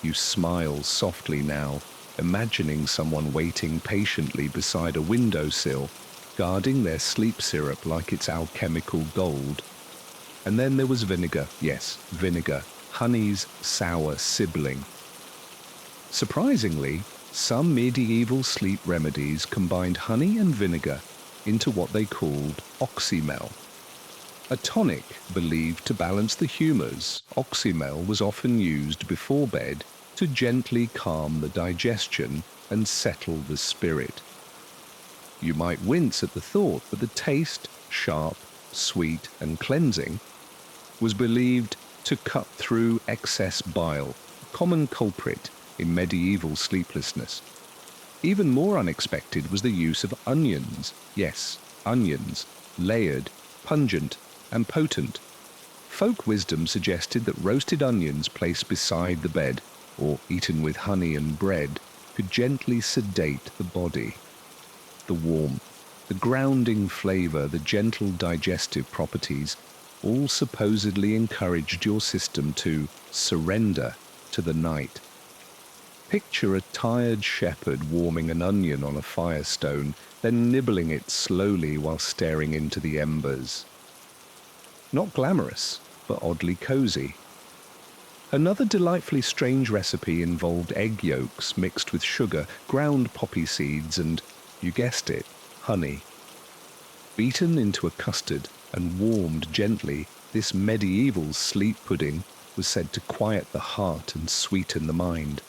You smile softly now, imagining someone waiting patiently beside a windowsill, guarding their sleep syrup like it's alchemical gold. And then there was vinegar, yes, vinegar, honey's sour sibling. Surprisingly, some medieval sleep remedies combined honey and vinegar into what they called oxymel. A tonic believed to balance the humours, oxymel was often used before bed to gently calm the digestion and settle the spirit. You might wince at the thought, but the taste, sharp, sweet and cleansing, was believed to cut through excess bile, a common culprit in medieval sleeplessness. Even more unexpected was the use of onions. Yes, onions, layered, pungent, and potent. Folk wisdom suggested that roasted onions placed beside the bed, or eaten with honey and bread, could gently sedate the body. The warmth, the grounding flavor, the gentle digestive properties, all supposedly encouraged your system to surrender to the night. Picture a tired shepherd warming an onion on a firestone, then nibbling it slowly while staring into the embers. Not glamorous, but oddly cozy. Another delightfully strange recipe involved egg yolks mixed with sugar, ground poppy seeds and, you guessed it, honey. Beaten into a custard and warmed gently, this medieval sleep pudding was said to quiet the heart and sweeten the mind.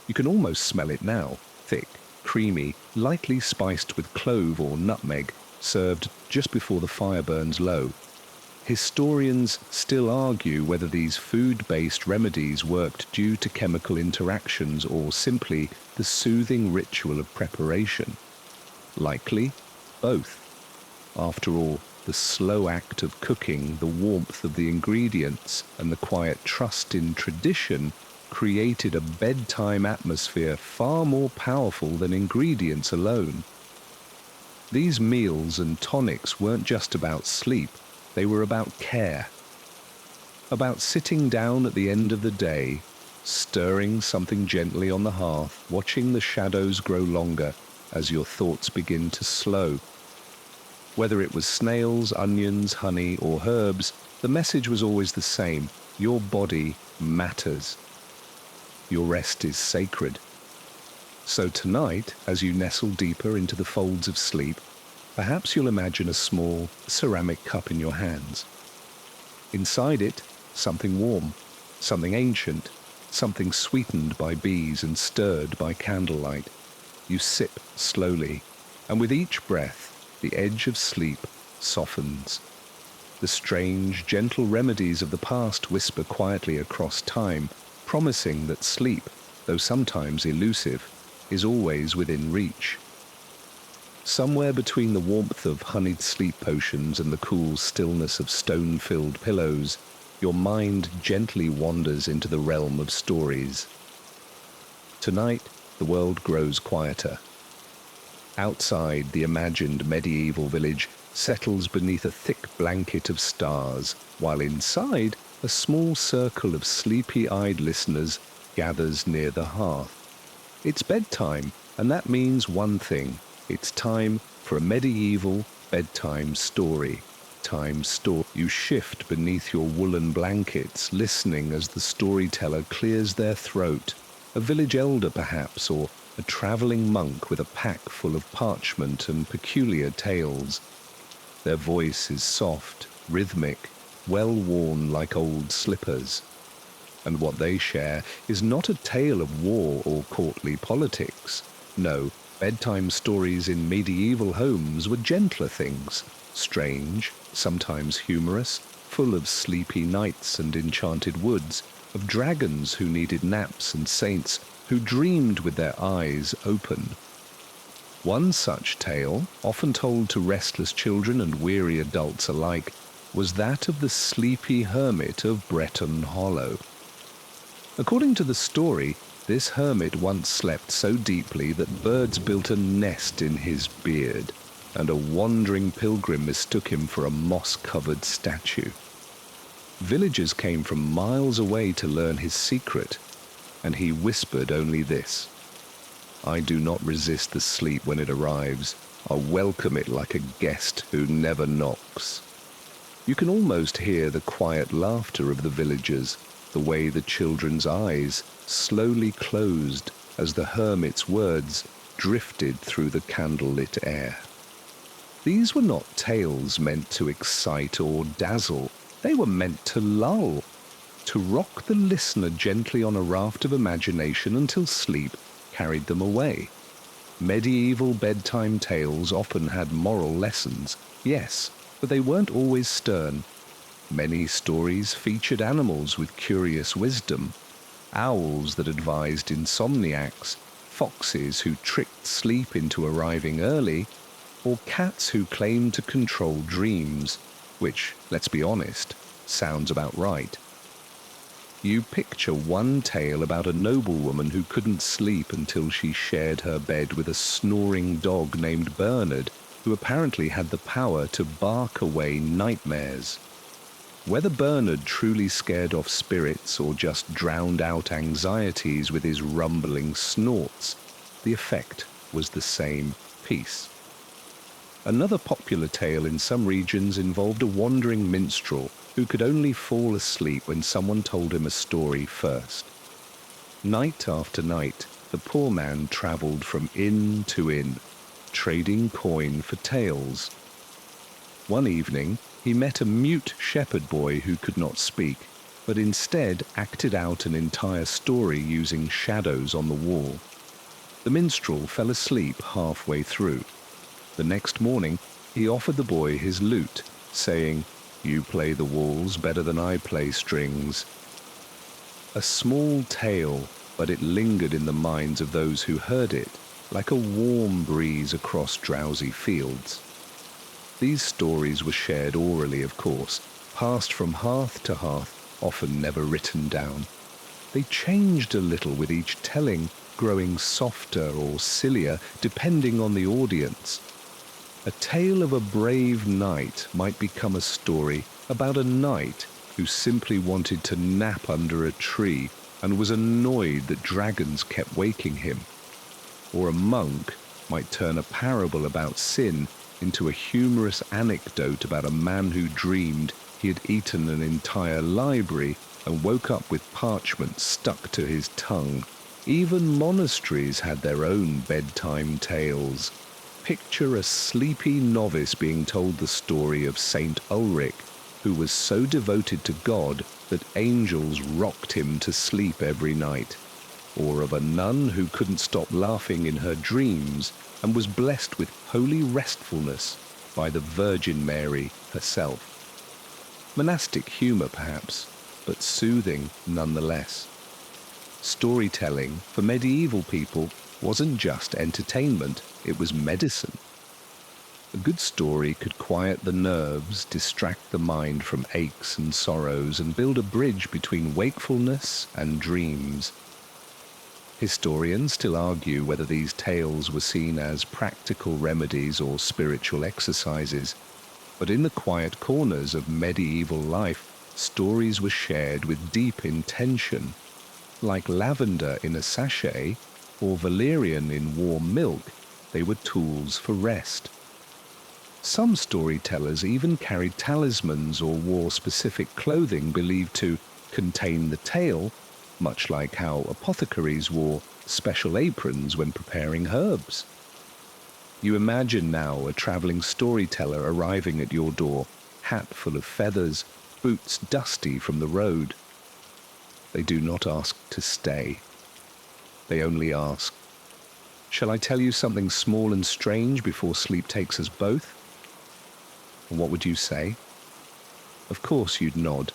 You can almost smell it now, thick, creamy, lightly spiced with clove or nutmeg, served just before the fire burns low. Historians still argue whether these food-based remedies worked due to chemical interactions or simply the soothing ritual of preparation. Likely, both. After all, the slow act of cooking, the warmth of the ingredients, and the quiet trust in tradition created a bedtime atmosphere far more powerful than ingredients alone. These meals and tonics weren't just about sleep. They were about care, about sitting down at the end of the day, stirring something gently on the hearth, watching the shadows grow longer as your thoughts begin to slow. Whether it was snails, onions, honey, or herbs, the message was always the same. Your body matters. Your rest is sacred. So tonight, as you nestle deeper into the folds of sleep, perhaps you'll imagine a small ceramic cup in your hands. Inside it, something warm, something ancient, something sweetened by bees and stirred by candlelight. You sip slowly, and with each breath, the edge of sleep softens. The strange, gentle remedies of the past whisper quietly across time, promising that sleep, though sometimes elusive, is always within reach. Somewhere between the warmth of honeyed sleep potions and the cool stillness of stone-filled pillows, your mind gently wanders into the realm of stories. Tonight, the world grows quieter. Outside, the imagined medieval village settles beneath a thick blanket of stars, while inside, a small circle of sleepy-eyed listeners gathers near the hearth. It's bedtime, and that means one thing. It's time for a medieval bedtime story. You shift beneath your woolen blankets, listening as the storyteller clears their throat. A village elder, perhaps, or a travelling monk with a pack full of parchment and peculiar tales. Their voice is soft, rhythmic, well-worn like old slippers. And what they share is not a tale of war or courtly politics. No, bedtime stories in medieval homes were gentler things, strange, sometimes humorous, full of sleepy nights and enchanted woods, of dragons who needed naps and saints who dreamed with their eyes open. One such tale, often told to restless children and weary adults alike, was that of the sleepy hermit of Breton Hollow. According to the story, this hermit once slept so deeply that birds built a nest in his beard, and a wandering pilgrim mistook him for a moss-covered statue. Villagers came from miles away to learn his secret, and he whispered only this: "I do not resist the sleep when it arrives. I welcome it like a guest who never knocks." You can almost hear the quiet laughter of the villagers, the way the children's eyes slowly closed as the hermit's words drifted through the candlelit air. These were not tales meant to excite or dazzle. They were meant to lull, to rock the listener gently on a raft of imagination until sleep carried them away. Medieval bedtime tales often had moral lessons, yes, but they weren't always stern. Many stories featured animals with curious wisdom, owls that advised insomniacs, foxes who tricked sleep into arriving early, or cats who claimed to control dreams, which, let's be honest, sounds about right. You picture one tale about a noblewoman who couldn't sleep until she shared her bed with a snoring dog named Bernard, who apparently had the power to bark away nightmares. Whether Bernard truly scared off spirits or just drowned out anxieties with his rumbling snorts, the effect was the same: peace. Another popular tale in some regions involved a wandering minstrel who could only fall asleep when someone told him a story first. Night after night, the poor man travelled from inn to inn, trading coin for tales. One evening, he met a mute shepherd boy who could not speak, but instead acted out an entire story using shadows on the wall. The minstrel fell asleep halfway through. The next morning, he offered the boy his lute, saying, "You play the walls better than I play strings." A small tale, but it lingered in the minds of those who heard it, like a warm breeze across drowsy fields. These stories were shared orally, of course, passed from hearth to hearth, often never written down. They changed a little with each telling, growing softer or sillier, depending on the audience. A tale of a brave knight might become a story about a knight who simply wanted to nap under a tree and was annoyed that dragons kept waking him. Or a monk might turn a parable about sin into a humorous anecdote about a man who dreamed he had eaten an entire library and woke up with parchment stuck to his tongue. Even monasteries had their own bedtime tales. Picture a sleepy novice being told the story of Saint Ulrich, who was so devoted to God that angels rocked him to sleep every night. Or of a nun who couldn't stop laughing in her dreams and was blessed with holy restfulness by the Virgin Mary herself. Monastic humor, perhaps, but soothing nonetheless. Storytelling for medieval people wasn't just entertainment, it was medicine. A good story could quiet the nerves, distract the mind from aches and sorrows, and build a bridge between wakefulness and dreams. Historians still argue whether these tales were seen as practical remedies or spiritual exercises, but in the quiet corners of medieval life, stories were shared with deep intention. Like lavender in a sachet or valerian in warm milk, they were tools for rest. Some storytellers even carried talismans or wore specific clothing believed to contain the tale, much like how apothecaries wore special aprons when preparing herbs. You imagine now a traveling storyteller arriving at your door, hat full of feathers, boots dusty from the road. They do not ask to stay. They only ask, "Shall I tell you something small and strange before sleep takes us both?" And what would you say? Of course you'd nod.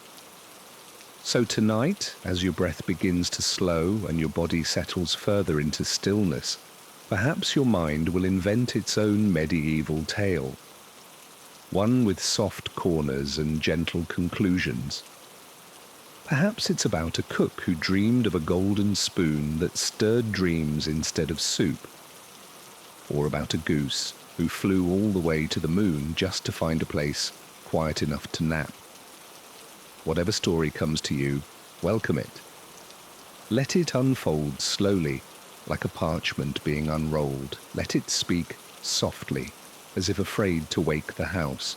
So tonight, as your breath begins to slow and your body settles further into stillness, perhaps your mind will invent its own medieval tale. One with soft corners and gentle conclusions. Perhaps it's about a cook who dreamed of a golden spoon that stirred dreams instead of soup. Or about a goose who flew all the way to the moon just to find a place quiet enough to nap. Whatever story comes to you, welcome it. Let it unfold slowly, like a parchment being unrolled. Let it speak softly, as if afraid to wake the house.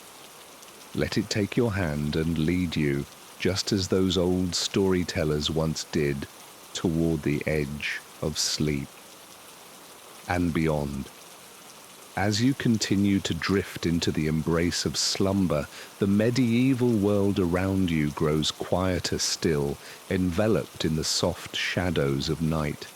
Let it take your hand and lead you, just as those old storytellers once did, toward the edge of sleep and beyond. As you continue to drift into the embrace of slumber, the medieval world around you grows quieter still, enveloped in the soft shadows of night.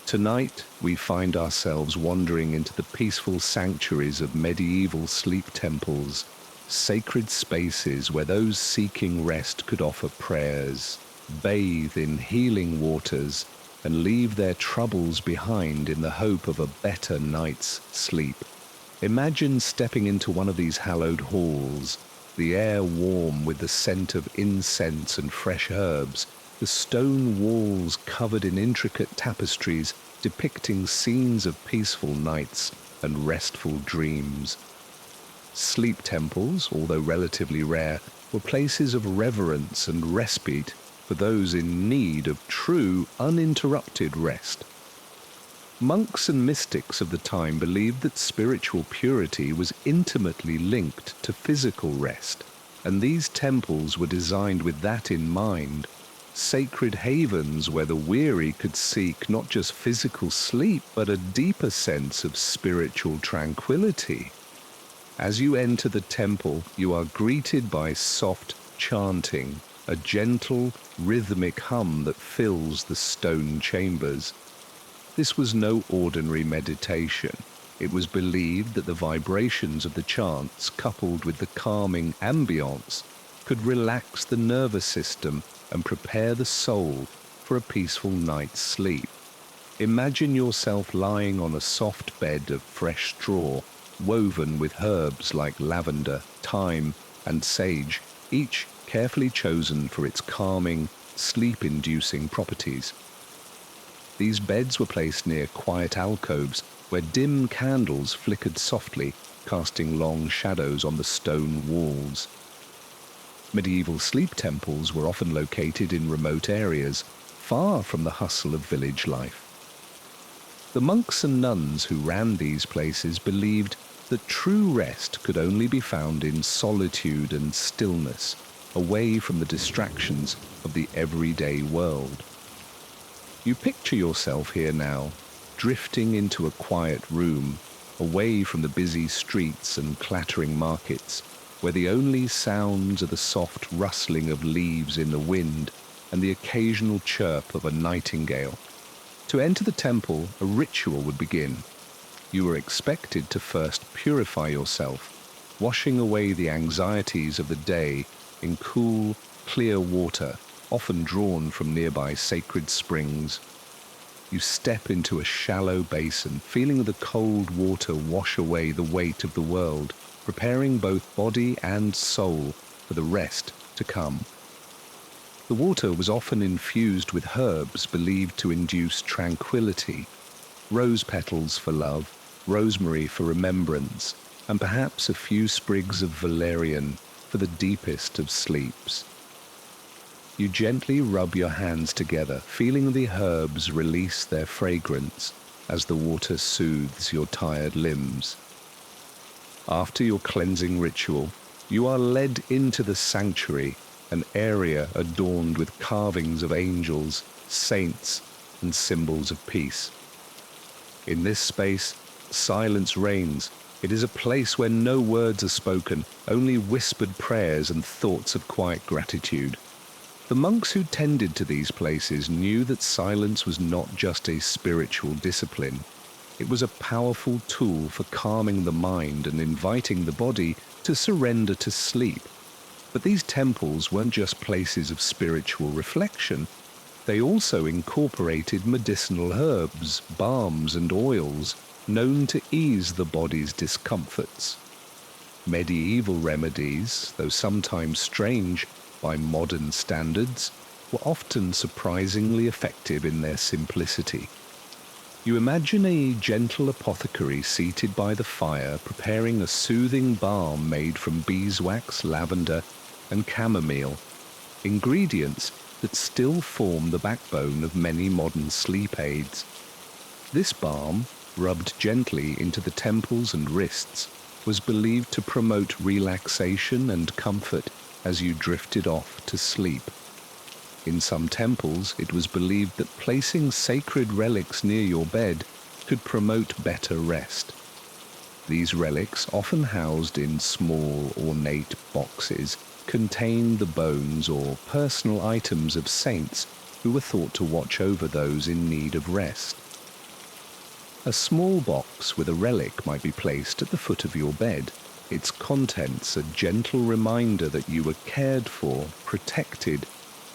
Tonight, we find ourselves wandering into the peaceful sanctuaries of medieval sleep temples, sacred spaces where those seeking rest could offer prayers, bathe in healing waters, and leave their troubles behind in the hope of a better night's sleep. Imagine stepping into one of these hallowed halls, the air warm with the scent of incense and fresh herbs, the stone walls covered in intricate tapestries depicting scenes of peaceful nights and restful dreams. Sleep temples, although relatively rare, were places of reverence and respite for those in need of true, uninterrupted rest. Monks and mystics of the time believed that spiritual purity was intimately linked to physical rest, and these temples were designed with that in mind, sacred havens where the weary could seek not just physical sleep, but a deeper sense of spiritual tranquility. As you enter the temple, you are greeted by soft chanting, a gentle, rhythmic hum that fills the stone chambers. This was no ordinary meditation. It was believed that the vibrations of the chants, coupled with the calming ambience, could relax the nervous system and prepare the soul for a peaceful night's sleep. Imagine yourself lying on a soft bed of fresh straw, woven with herbs like lavender, thyme, and sage, each carefully chosen for its calming, sleep-inducing properties. These beds were placed near quiet alcoves where dim candles flickered softly, casting long shadows on the stone walls. Medieval sleep temples were often located in remote areas, far from the hustle of village life. The monks and nuns who ran these places believed that true rest could only be found in solitude and stillness, away from the distractions of the everyday world. You picture yourself here now, drifting into a quiet room, away from the busy streets and clattering markets, where the only sounds are the soft rustling of leaves in the wind and the occasional chirp of a nightingale. To enter the temple, a ritual would begin. You were expected to first purify yourself, washing away the anxieties of the day in cool, clear water, often drawn from nearby sacred springs. You step into a shallow basin, feeling the cold water wash away the weight of the world, preparing both body and soul for the rest to come. The water was often infused with herbs believed to induce tranquility, rose petals for love, rosemary for remembrance, and perhaps a few sprigs of valerian for the deepest of sleeps. You gently rub your hands together, feeling the herbs release their fragrance as the water soothes your tired limbs. After your cleansing ritual, you are led into the sanctuary, an area adorned with carvings of angels, saints, and symbols of peace. In this space, silence reigns. It is a place where no words are spoken, only whispered prayers and thoughts of quiet gratitude. The monks who tended to these places knew that silence was not just a spiritual discipline. It was a powerful tool for calming the mind and inviting the body to surrender to sleep. But these temples weren't just places of spiritual reflection. They also incorporated medicinal herbs, balms, and oils known to ease the body's discomforts. Medieval remedies, though sometimes strange by modern standards, were often surprisingly effective in their simplicity. You imagine a gentle apothecary seated by the fire preparing a soothing balm made from beeswax, lavender, and chamomile, ingredients that still form the backbone of many modern sleep aids. This balm, rubbed gently into the temples and wrists, was believed to promote relaxation and comfort as you drifted off to sleep. In some temples, it was believed that placing sacred relics near your bed could promote better rest. These relics, often housed in small, ornate boxes, contained the bones or personal items of saints who were thought to watch over those in need of rest. A small box with a relic might be placed at the foot of your bed, its contents a gentle reminder that you were cared for, protected,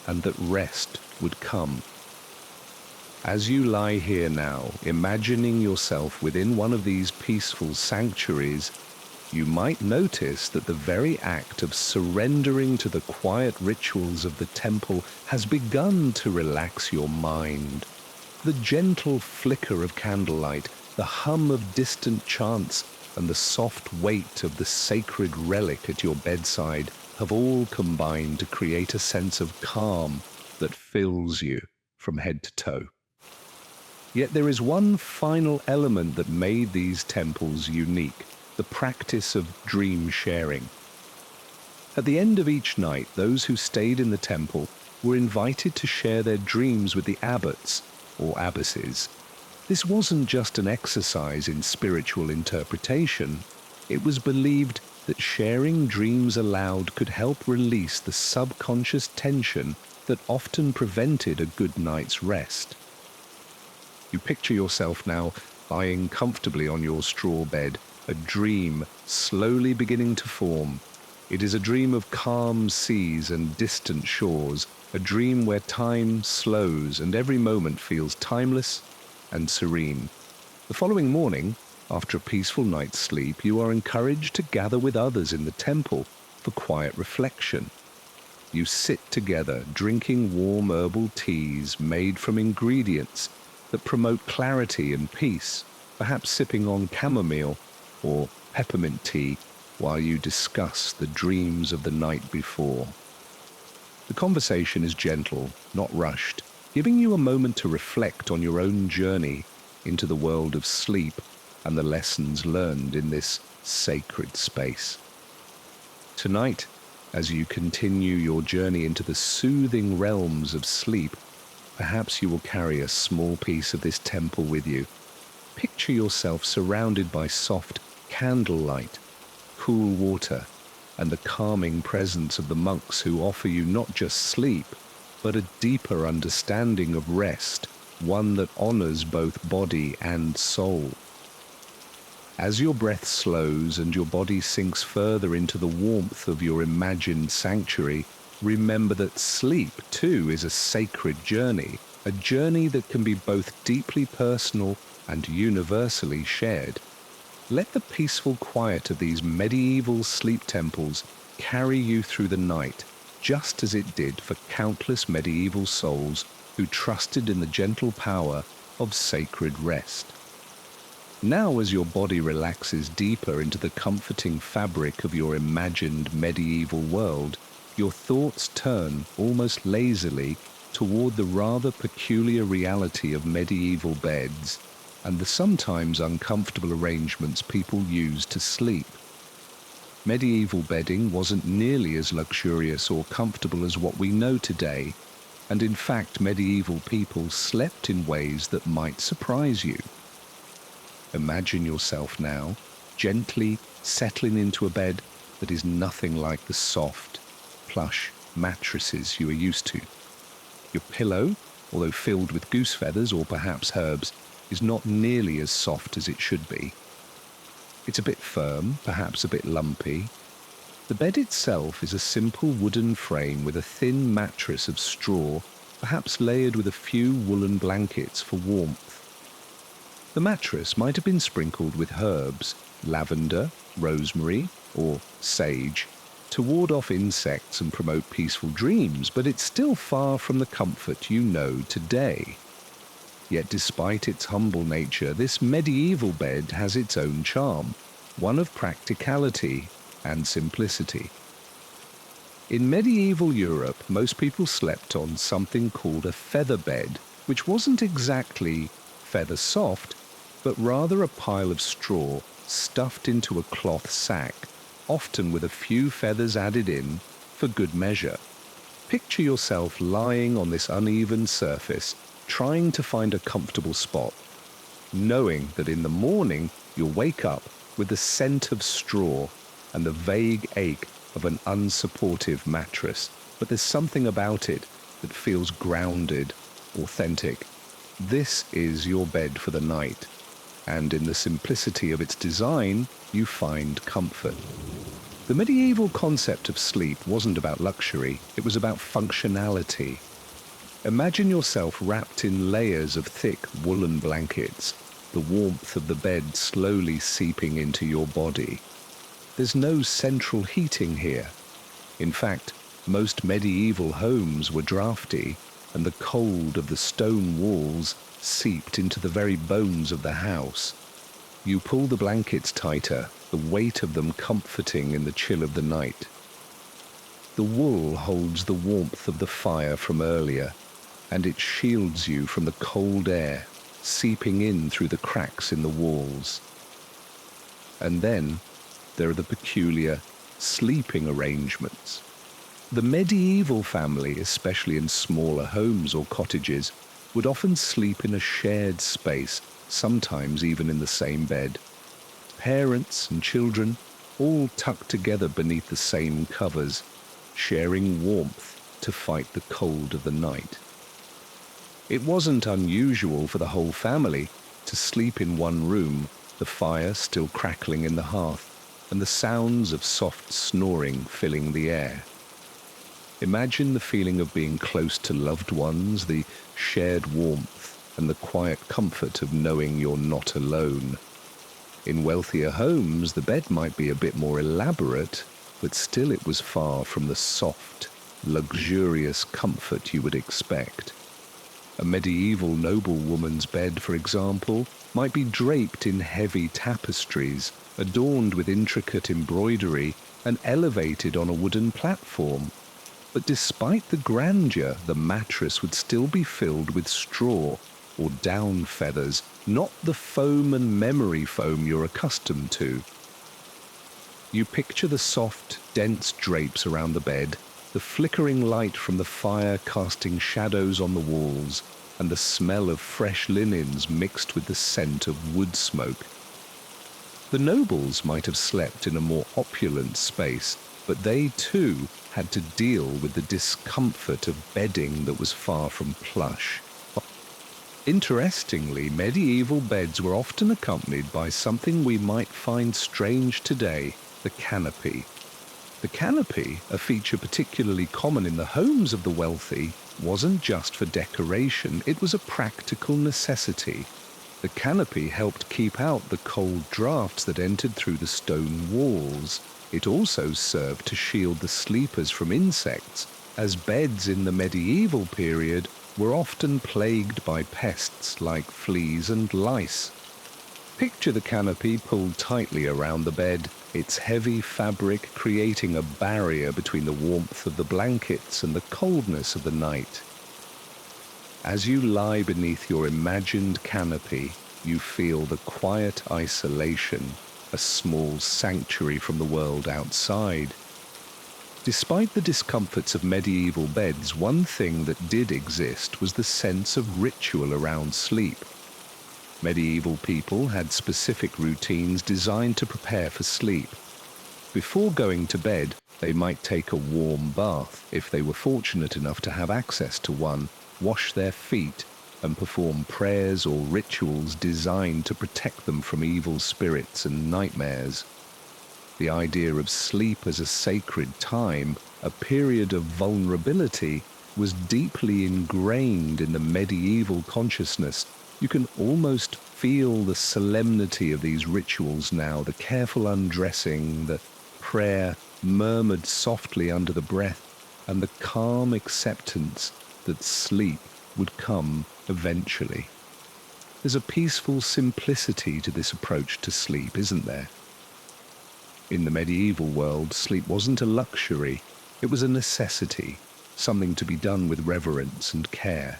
and that rest would come. As you lie here now, imagining yourself within one of these peaceful sanctuaries, you might notice that the very act of surrendering to the quiet rituals of the temple has begun to relax your mind. The gentle flicker of candlelight, the hum of distant chants, and the soft weight of the sacred relic at your bedside have all combined to create a sense of calm that fills you from head to toe. Yet there is one final element that made these temples unique: the practice of dream sharing. At the end of each night, those who stayed in the temple were invited to share their dreams with the abbots or abbesses. This wasn't just an exercise in spiritual interpretation. It was believed that sharing dreams aloud could help release the subconscious tension that often prevented a good night's rest. You picture yourself now lying comfortably on your straw bed, a dream slowly beginning to form. It is a dream of calm seas and distant shores, a dream where time slows and every moment feels timeless and serene. The following morning, after a peaceful night's sleep, you are encouraged to gather with others in the temple for quiet reflection. You sit together, drinking warm herbal teas made from ingredients that promote clarity and peace, perhaps sipping on chamomile or peppermint tea while you discuss the dreams of the night before. The conversation is gentle, not rushed, giving you a moment to reflect on your own journey into the world of sleep and the lessons learned in this sacred space. Tonight, as you continue your journey into the soothing realms of sleep, perhaps you will carry a small piece of this temple with you. Picture yourself surrounded by soft candlelight, cool water, and the calming presence of the monks who offer you not just sleep, but a deeper understanding of rest, one that honors both body and soul. As your breath slows and your body sinks further into the warmth of your imagined sanctuary, remember that sleep, too, is a sacred journey, a journey that can be both deeply personal and universally shared. Let the peaceful quiet of these medieval sleep temples carry you through the night, just as it did for countless medieval souls who trusted in the gentle power of sacred rest. Now, as your body relaxes deeper into the comforting fabric of your imagined medieval world, your thoughts turn almost lazily toward the rather peculiar reality of medieval beds and the sometimes uncomfortable arrangements people used to sleep. Medieval bedding wasn't nearly as luxurious or comfortable as what we know today, and in fact medieval people slept in ways that might surprise you. Imagine yourself now gently settling into a bed that is nothing like the soft, plush mattresses you are used to. Your pillow, although filled with goose feathers or perhaps herbs, is not nearly as soft as it should be. It's a bit firm, perhaps a bit lumpy. The bed itself is a simple wooden frame with a thin mattress of straw, perhaps layered with a few woolen blankets for warmth. The mattress might have been sprinkled with herbs, lavender, rosemary, or sage, to ward off insects and promote peaceful dreams, but it's still far from the comfort you know today. Yet despite its humble nature, this medieval bed has its own charm, one of practicality and simplicity. In medieval Europe, most people slept on something called a feather bed, which wasn't exactly feather soft, but rather a pile of straw stuffed into a cloth sack, often with a few feathers added in for good measure. Picture yourself lying on this uneven surface, trying to find a comfortable spot, knowing that in the morning you'll wake up with the scent of straw and the vague ache of an unsupportive mattress, but there's something about it that feels grounded, authentic. This is your bed for the night, and in the simplicity of its design, you find comfort. The medieval concept of sleep wasn't about luxury, it was about functionality. Imagine yourself wrapped in layers of thick woolen blankets, the warmth of the bed slowly seeping into your body. There's no central heating here. In fact, most medieval homes were drafty, and the cold of the stone walls seeped into the very bones of the house. You pull the blankets tighter, the weight of them comforting in the chill of the night. The wool holds the warmth of the fire from earlier, and it shields you from the cold air seeping in through the cracks in the walls. And then there are the peculiar sleeping arrangements. The medieval family, especially in smaller homes or cottages, would often sleep in a shared space, sometimes even in the same bed. Parents and children all tucked together beneath the same covers, sharing warmth to fight the cold of the night. It wasn't unusual for the whole family to sleep in one room, the fire still crackling in the hearth, and the sounds of soft snoring filling the air. Imagine the feeling of being close to loved ones, the shared warmth, and the quiet comfort of knowing you're not alone. In wealthier homes, the bed might be a bit more elaborate, but still it was far from the soft, luxurious comfort you would expect. A medieval noblewoman's bed, for example, might be draped in heavy tapestries, adorned with intricate embroidery, and elevated on a wooden platform. But despite the grandeur, the mattress would still be filled with straw or down feathers, not the foam and memory foam you're accustomed to. You picture the soft, dense drapes around the bed, the flickering light from the fire casting shadows on the walls, and the smell of fresh linens mixed with the scent of wood smoke. The nobles might have slept in a more opulent space, but they too had to deal with the discomfort of bedding that was far from plush. Interestingly, medieval beds were often accompanied by something we might find strange today, the canopy. The canopy, a feature particularly common in the homes of the wealthy, wasn't just for decoration, it was a practical necessity. The canopy helped keep out the cold drafts that entered through the stone walls. It also served to shield the sleepers from insects, as beds in the medieval period were often plagued by pests like fleas and lice. Picture the canopy pulled tightly around the bed, its heavy fabric creating a barrier between the warmth of the blankets and the coldness of the night. As you lie beneath your imagined canopy, you feel the quiet isolation, a small sanctuary from the world outside. Despite the discomforts of medieval beds, one thing that did exist was the sense of ritual around sleep. Medieval people had specific routines designed to prepare for sleep. Before going to bed, they might take a warm bath, if they were fortunate enough to have access to one, wash their feet, and perform prayers or rituals designed to protect them from evil spirits and nightmares. The idea of sleep as a sacred time, a period of vulnerability, was deeply ingrained in the medieval consciousness. You can almost feel the solemnity of these rituals now, the careful undressing, the prayer murmured softly under the breath, and the calm acceptance that sleep would come eventually. There's a peaceful simplicity to this approach to sleep, isn't there? In the medieval world, sleep wasn't a luxury, it was a necessity, something to be done with reverence and care.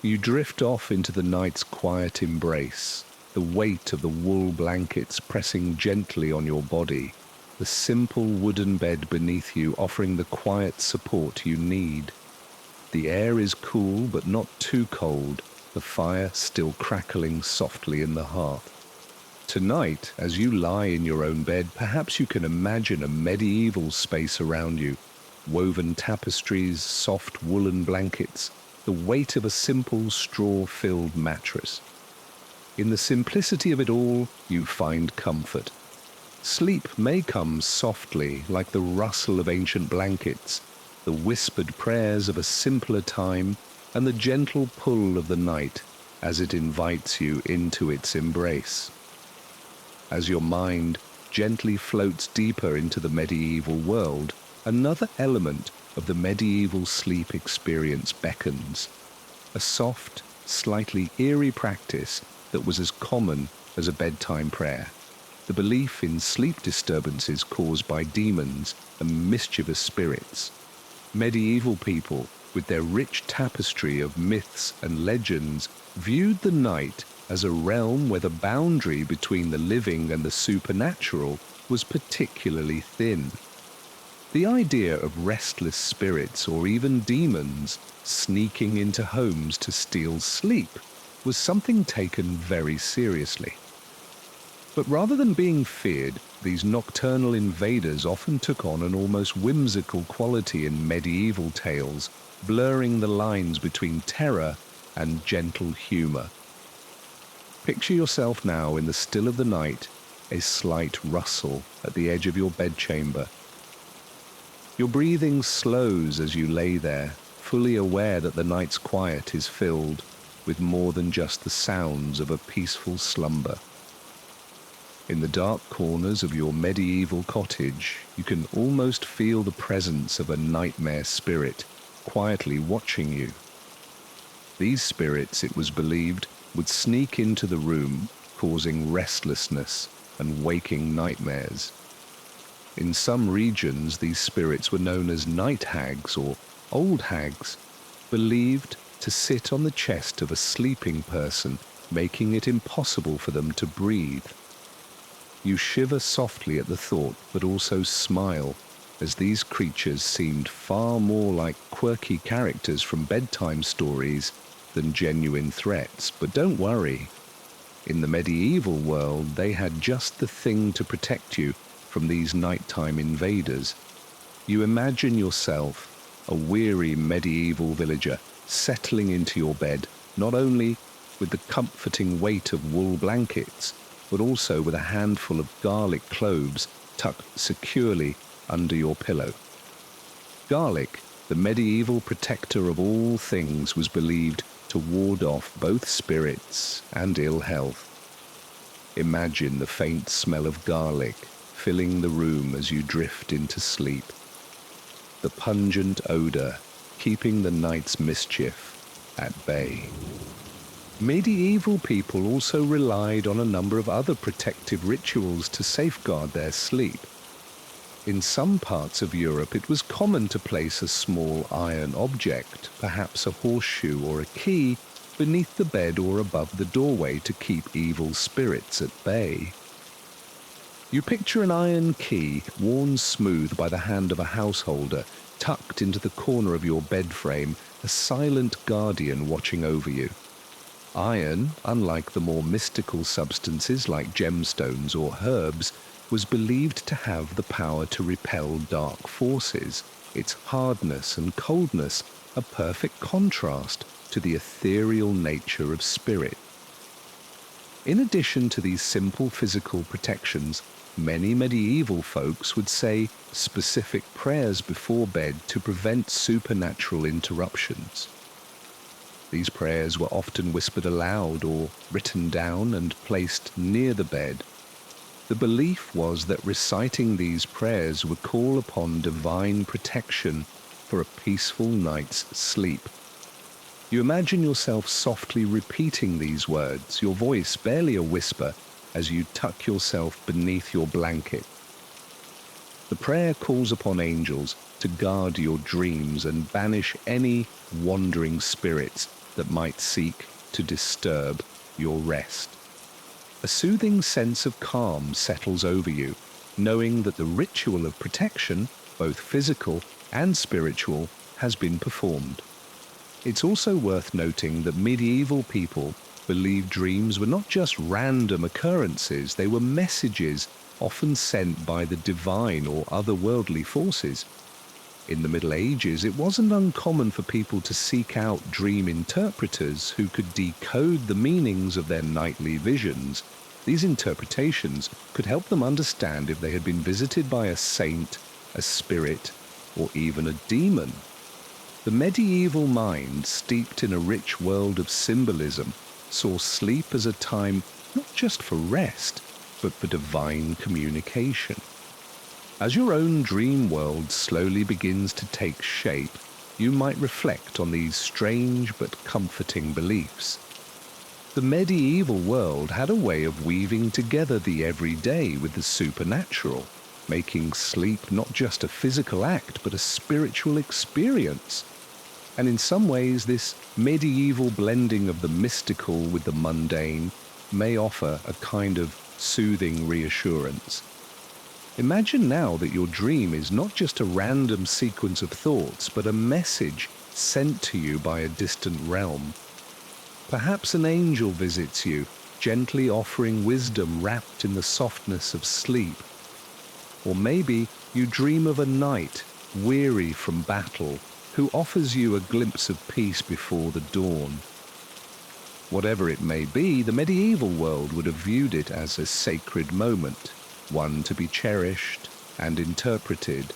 You drift off into the night's quiet embrace, the weight of the wool blankets pressing gently on your body, the simple wooden bed beneath you offering the quiet support you need. The air is cool but not too cold, the fire still crackling softly in the hearth. Tonight, as you lie in your own bed, perhaps you can imagine a medieval space around you, woven tapestries, soft woolen blankets, the weight of a simple straw-filled mattress. In the simplicity of it all, you find comfort. Sleep may come softly, like the rustle of ancient blankets, the whispered prayers of a simpler time, and the gentle pull of the night as it invites you into its embrace. As your mind gently floats deeper into the medieval world, another element of the medieval sleep experience beckons. A soft, slightly eerie practice that was as common as a bedtime prayer. The belief in sleep disturbances caused by demons and mischievous spirits. Medieval people, with their rich tapestry of myths and legends, viewed the night as a realm where the boundary between the living and the supernatural was particularly thin. The idea of restless spirits or even demons sneaking into homes to steal sleep was something taken very seriously. But rather than being feared, these nocturnal invaders often took on an almost whimsical quality in medieval tales, blurring the lines between terror and gentle humor. Picture yourself now in the still of the night, a slight rustle at the edge of your bedchamber. Your breathing slows as you lay there, fully aware that the night's quiet is filled with more than just the sounds of a peaceful slumber. In the dark corners of your medieval cottage, you can almost feel the presence of a nightmare spirit quietly watching you. These spirits, it was believed, would sneak into the room, causing restlessness and waking nightmares. In some regions, these spirits were known as night hags or old hags, believed to sit on the chest of a sleeping person, making it impossible for them to breathe. You shiver softly at the thought, but also smile, as these creatures seemed far more like quirky characters from bedtime stories than genuine threats. But don't worry. In the medieval world, they had just the thing to protect you from these nighttime invaders. You imagine yourself, a weary medieval villager, settling into your bed, not only with the comforting weight of wool blankets, but also with a handful of garlic cloves tucked securely under your pillow. Garlic, the medieval protector of all things, was believed to ward off both spirits and ill health. Imagine the faint smell of garlic filling the room as you drift into sleep. The pungent odor keeping the night's mischief at bay. Medieval people also relied on a number of other protective rituals to safeguard their sleep. In some parts of Europe, it was common to place a small iron object, perhaps a horseshoe or a key, beneath the bed or above the doorway to keep evil spirits at bay. You picture an iron key, worn smooth by the hand of a householder, tucked into the corner of your bed frame, a silent guardian watching over you. Iron, unlike the more mystical substances like gemstones or herbs, was believed to have the power to repel dark forces, its hardness and coldness a perfect contrast to the ethereal nature of spirit. In addition to these simple physical protections, many medieval folks would say specific prayers before bed to prevent supernatural interruptions. These prayers were often whispered aloud or written down and placed near the bed. The belief was that reciting these prayers would call upon divine protection for a peaceful night's sleep. You imagine yourself softly repeating these words, your voice barely a whisper, as you tuck yourself beneath your blanket. The prayer calls upon angels to guard your dreams and banish any wandering spirits that might seek to disturb your rest. A soothing sense of calm settles over you, knowing that the ritual of protection, both physical and spiritual, has been performed. It's also worth noting that medieval people believed dreams were not just random occurrences, they were messages often sent by the divine or otherworldly forces. In the Middle Ages, it wasn't uncommon for people to seek out dream interpreters who could decode the meanings of their nightly visions. These interpretations could help them understand if they had been visited by a saint, a spirit, or even a demon. The medieval mind, steeped in a rich world of symbolism, saw sleep as a time not just for rest, but for divine communication. As your own dream world slowly begins to take shape, you might reflect on these strange but comforting beliefs. The medieval world had a way of weaving together the everyday with the supernatural, making sleep not just a physical act but a spiritual experience. And in some ways, this medieval blending of the mystical with the mundane may offer a kind of soothing reassurance. Imagine now that your dream is not just a random sequence of thoughts, but a message sent to you by a distant realm. Perhaps an angel visits you, gently offering wisdom wrapped in the softness of sleep. Or maybe you dream of a knight, weary from battle, who offers you a glimpse of peace before the dawn. Whatever it may be, the medieval world would have viewed it as a sacred moment, one to be cherished and interpreted.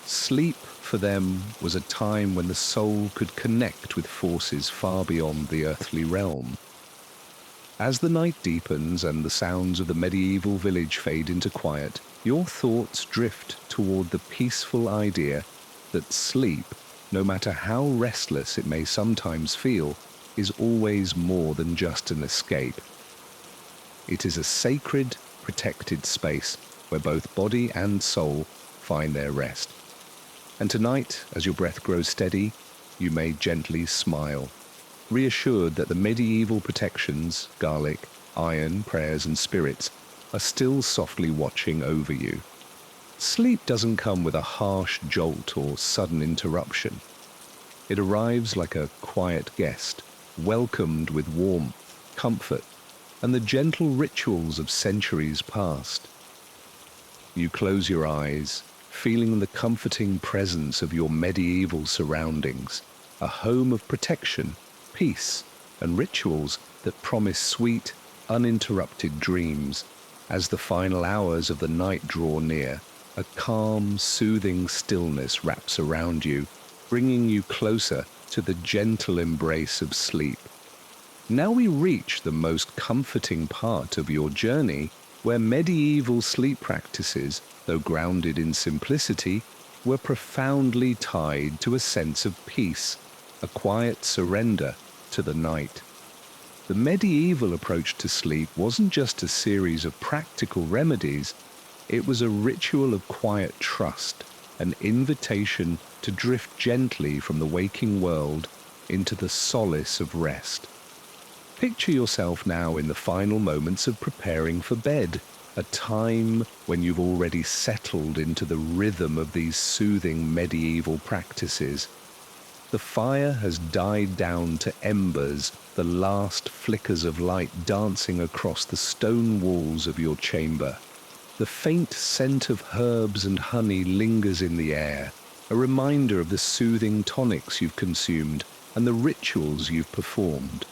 Sleep for them was a time when the soul could connect with forces far beyond the earthly realm. As the night deepens and the sounds of the medieval village fade into quiet, your thoughts drift toward the peaceful idea that sleep, no matter how restless it may sometimes feel, is always more than just an escape. It is a sacred, protected space where both body and soul find their rest. And tonight, as your breath grows steady, you may gently smile, reassured that the medieval protections, garlic, iron, prayers, and spirits, are still softly watching over you. Sleep doesn't come with a harsh jolt or sudden interruption. It arrives like a quiet guest, welcomed with warmth, comfort, and the gentle rituals of centuries past. You close your eyes, feeling the comforting presence of your medieval surroundings, a home of protection, peace, and rituals that promise sweet, uninterrupted dreams. As the final hours of the night draw near, A calm, soothing stillness wraps around you, bringing you closer to the gentle embrace of sleep. Now we reach the most comforting part of your journey, where medieval sleep practices, though grounded in simplicity, were profoundly tied to a sense of peace, a quiet surrender to the night. The medieval approach to sleep wasn't just a series of practical remedies, it was a ritual of quiet trust, an invitation to drift gently from the waking world into the solace of rest. Picture yourself now in the final moments of preparing for bed, a time when you've already settled into the rhythm of these soothing medieval practices. The fire has died down to embers, the last flickers of light dancing across the stone walls of your chamber. The faint scent of herbs and honey lingers in the air, a reminder of the soothing tonics you've consumed and the rituals you've performed.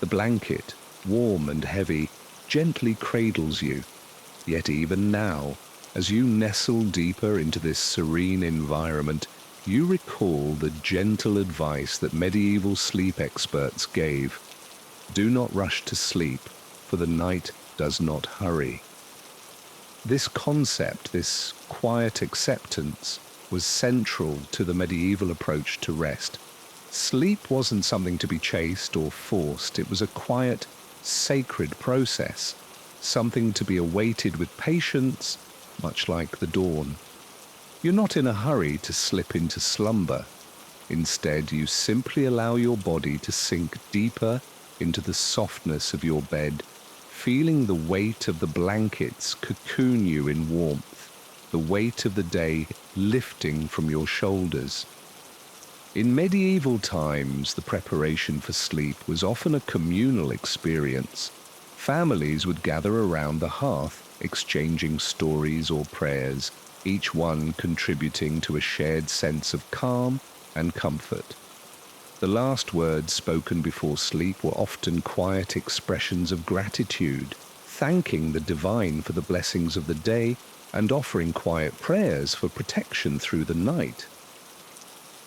The blanket, warm and heavy, gently cradles you, yet even now, as you nestle deeper into this serene environment, you recall the gentle advice that medieval sleep experts gave. Do not rush to sleep, for the night does not hurry. This concept, this quiet acceptance, was central to the medieval approach to rest. Sleep wasn't something to be chased or forced. It was a quiet, sacred process, something to be awaited with patience, much like the dawn. You're not in a hurry to slip into slumber. Instead, you simply allow your body to sink deeper into the softness of your bed, feeling the weight of the blankets cocoon you in warmth, the weight of the day lifting from your shoulders. In medieval times, the preparation for sleep was often a communal experience. Families would gather around the hearth, exchanging stories or prayers, each one contributing to a shared sense of calm and comfort. The last words spoken before sleep were often quiet expressions of gratitude, thanking the divine for the blessings of the day and offering quiet prayers for protection through the night.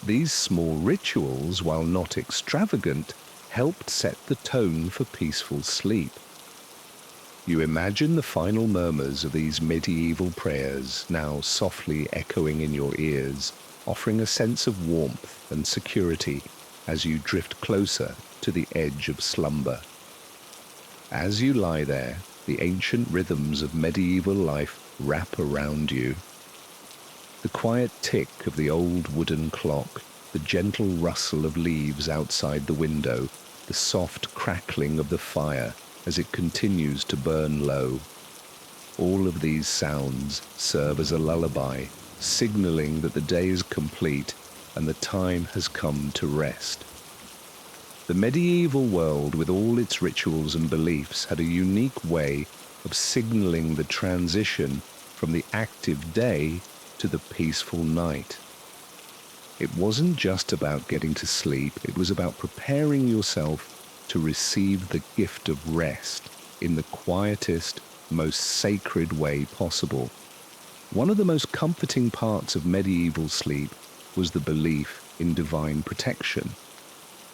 These small rituals, while not extravagant, helped set the tone for peaceful sleep. You imagine the final murmurs of these medieval prayers now softly echoing in your ears, offering a sense of warmth and security as you drift closer to the edge of slumber. As you lie there, the ancient rhythms of medieval life wrap around you. The quiet tick of the old wooden clock, the gentle rustle of leaves outside the window, the soft crackling of the fire as it continues to burn low. All of these sounds serve as a lullaby, signaling that the day is complete and the time has come to rest. The medieval world, with all its rituals and beliefs, had a unique way of signaling the transition from the active day to the peaceful night. It wasn't just about getting to sleep, it was about preparing yourself to receive the gift of rest in the quietest, most sacred way possible. One of the most comforting parts of medieval sleep was the belief in divine protection.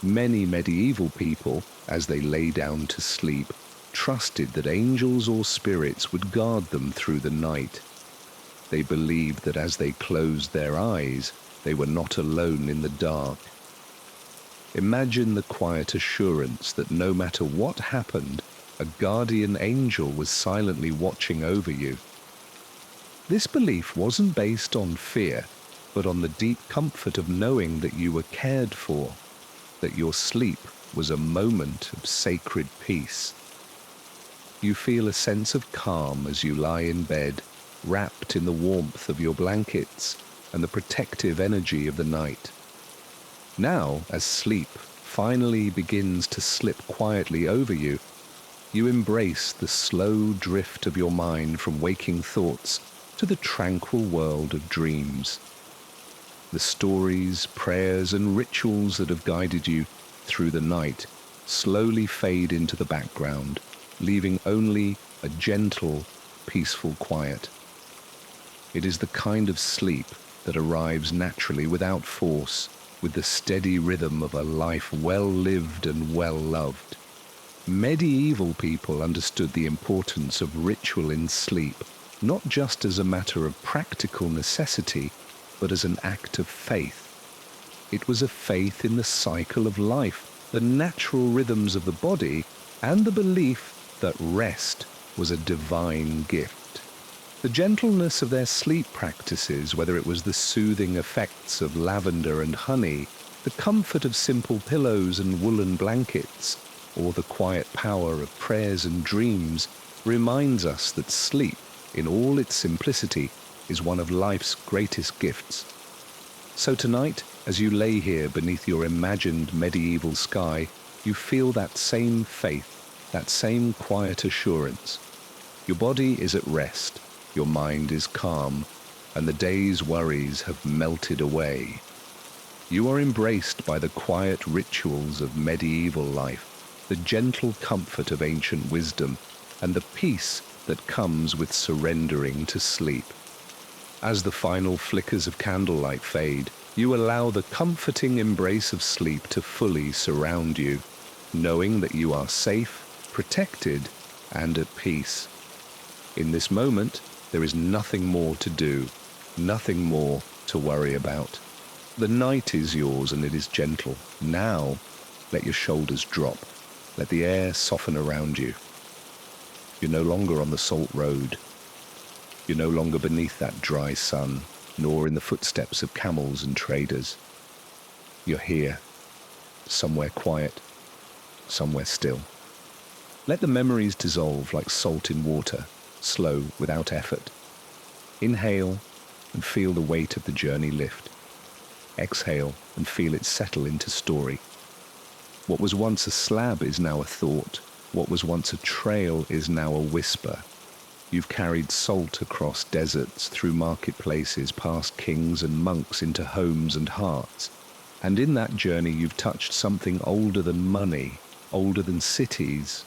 Many medieval people, as they lay down to sleep, trusted that angels or spirits would guard them through the night. They believed that as they closed their eyes, they were not alone in the dark. Imagine the quiet assurance that no matter what happened, a guardian angel was silently watching over you. This belief wasn't based on fear, but on the deep comfort of knowing that you were cared for, that your sleep was a moment of sacred peace. You feel a sense of calm as you lie in bed, wrapped in the warmth of your blankets and the protective energy of the night. Now, as sleep finally begins to slip quietly over you, you embrace the slow drift of your mind from waking thoughts to the tranquil world of dreams. The stories, prayers, and rituals that have guided you through the night slowly fade into the background, leaving only a gentle, peaceful quiet. It is the kind of sleep that arrives naturally without force, with the steady rhythm of a life well lived and well loved. Medieval people understood the importance of ritual in sleep, not just as a matter of practical necessity, but as an act of faith. It was a faith in the cycle of life, the natural rhythms of the body, and the belief that rest was a divine gift. The gentleness of their sleep practices, whether it was the soothing effects of lavender and honey, the comfort of simple pillows and woolen blankets, or the quiet power of prayers and dreams, reminds us that sleep, in all its simplicity, is one of life's greatest gifts. So tonight, as you lay here beneath your imagined medieval sky, you feel that same faith, that same quiet assurance. Your body is at rest, your mind is calm, and the day's worries have melted away. You are embraced by the quiet rituals of medieval life, the gentle comfort of ancient wisdom, and the peace that comes with surrendering to sleep. As the final flickers of candlelight fade, you allow the comforting embrace of sleep to fully surround you, knowing that you are safe, protected, and at peace. In this moment, there is nothing more to do, nothing more to worry about. The night is yours and it is gentle. Now, let your shoulders drop. Let the air soften around you. You're no longer on the salt road. You're no longer beneath that dry sun, nor in the footsteps of camels and traders. You're here, somewhere quiet, somewhere still. Let the memories dissolve like salt in water, slow, without effort. Inhale and feel the weight of the journey lift. Exhale and feel it settle into story. What was once a slab is now a thought. What was once a trail is now a whisper. You've carried salt across deserts, through marketplaces, past kings and monks, into homes and hearts. And in that journey you've touched something older than money, older than cities,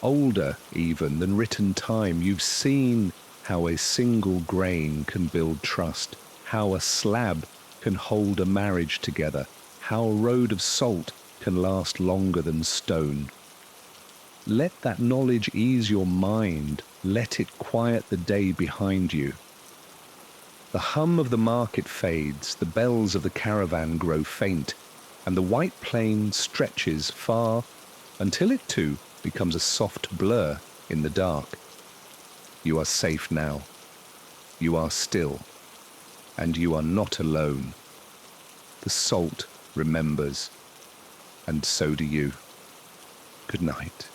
older even than written time. You've seen how a single grain can build trust, how a slab can hold a marriage together, how a road of salt can last longer than stone. Let that knowledge ease your mind. Let it quiet the day behind you. The hum of the market fades, the bells of the caravan grow faint, and the white plain stretches far until it too becomes a soft blur in the dark. You are safe now. You are still. And you are not alone. The salt remembers, and so do you. Good night.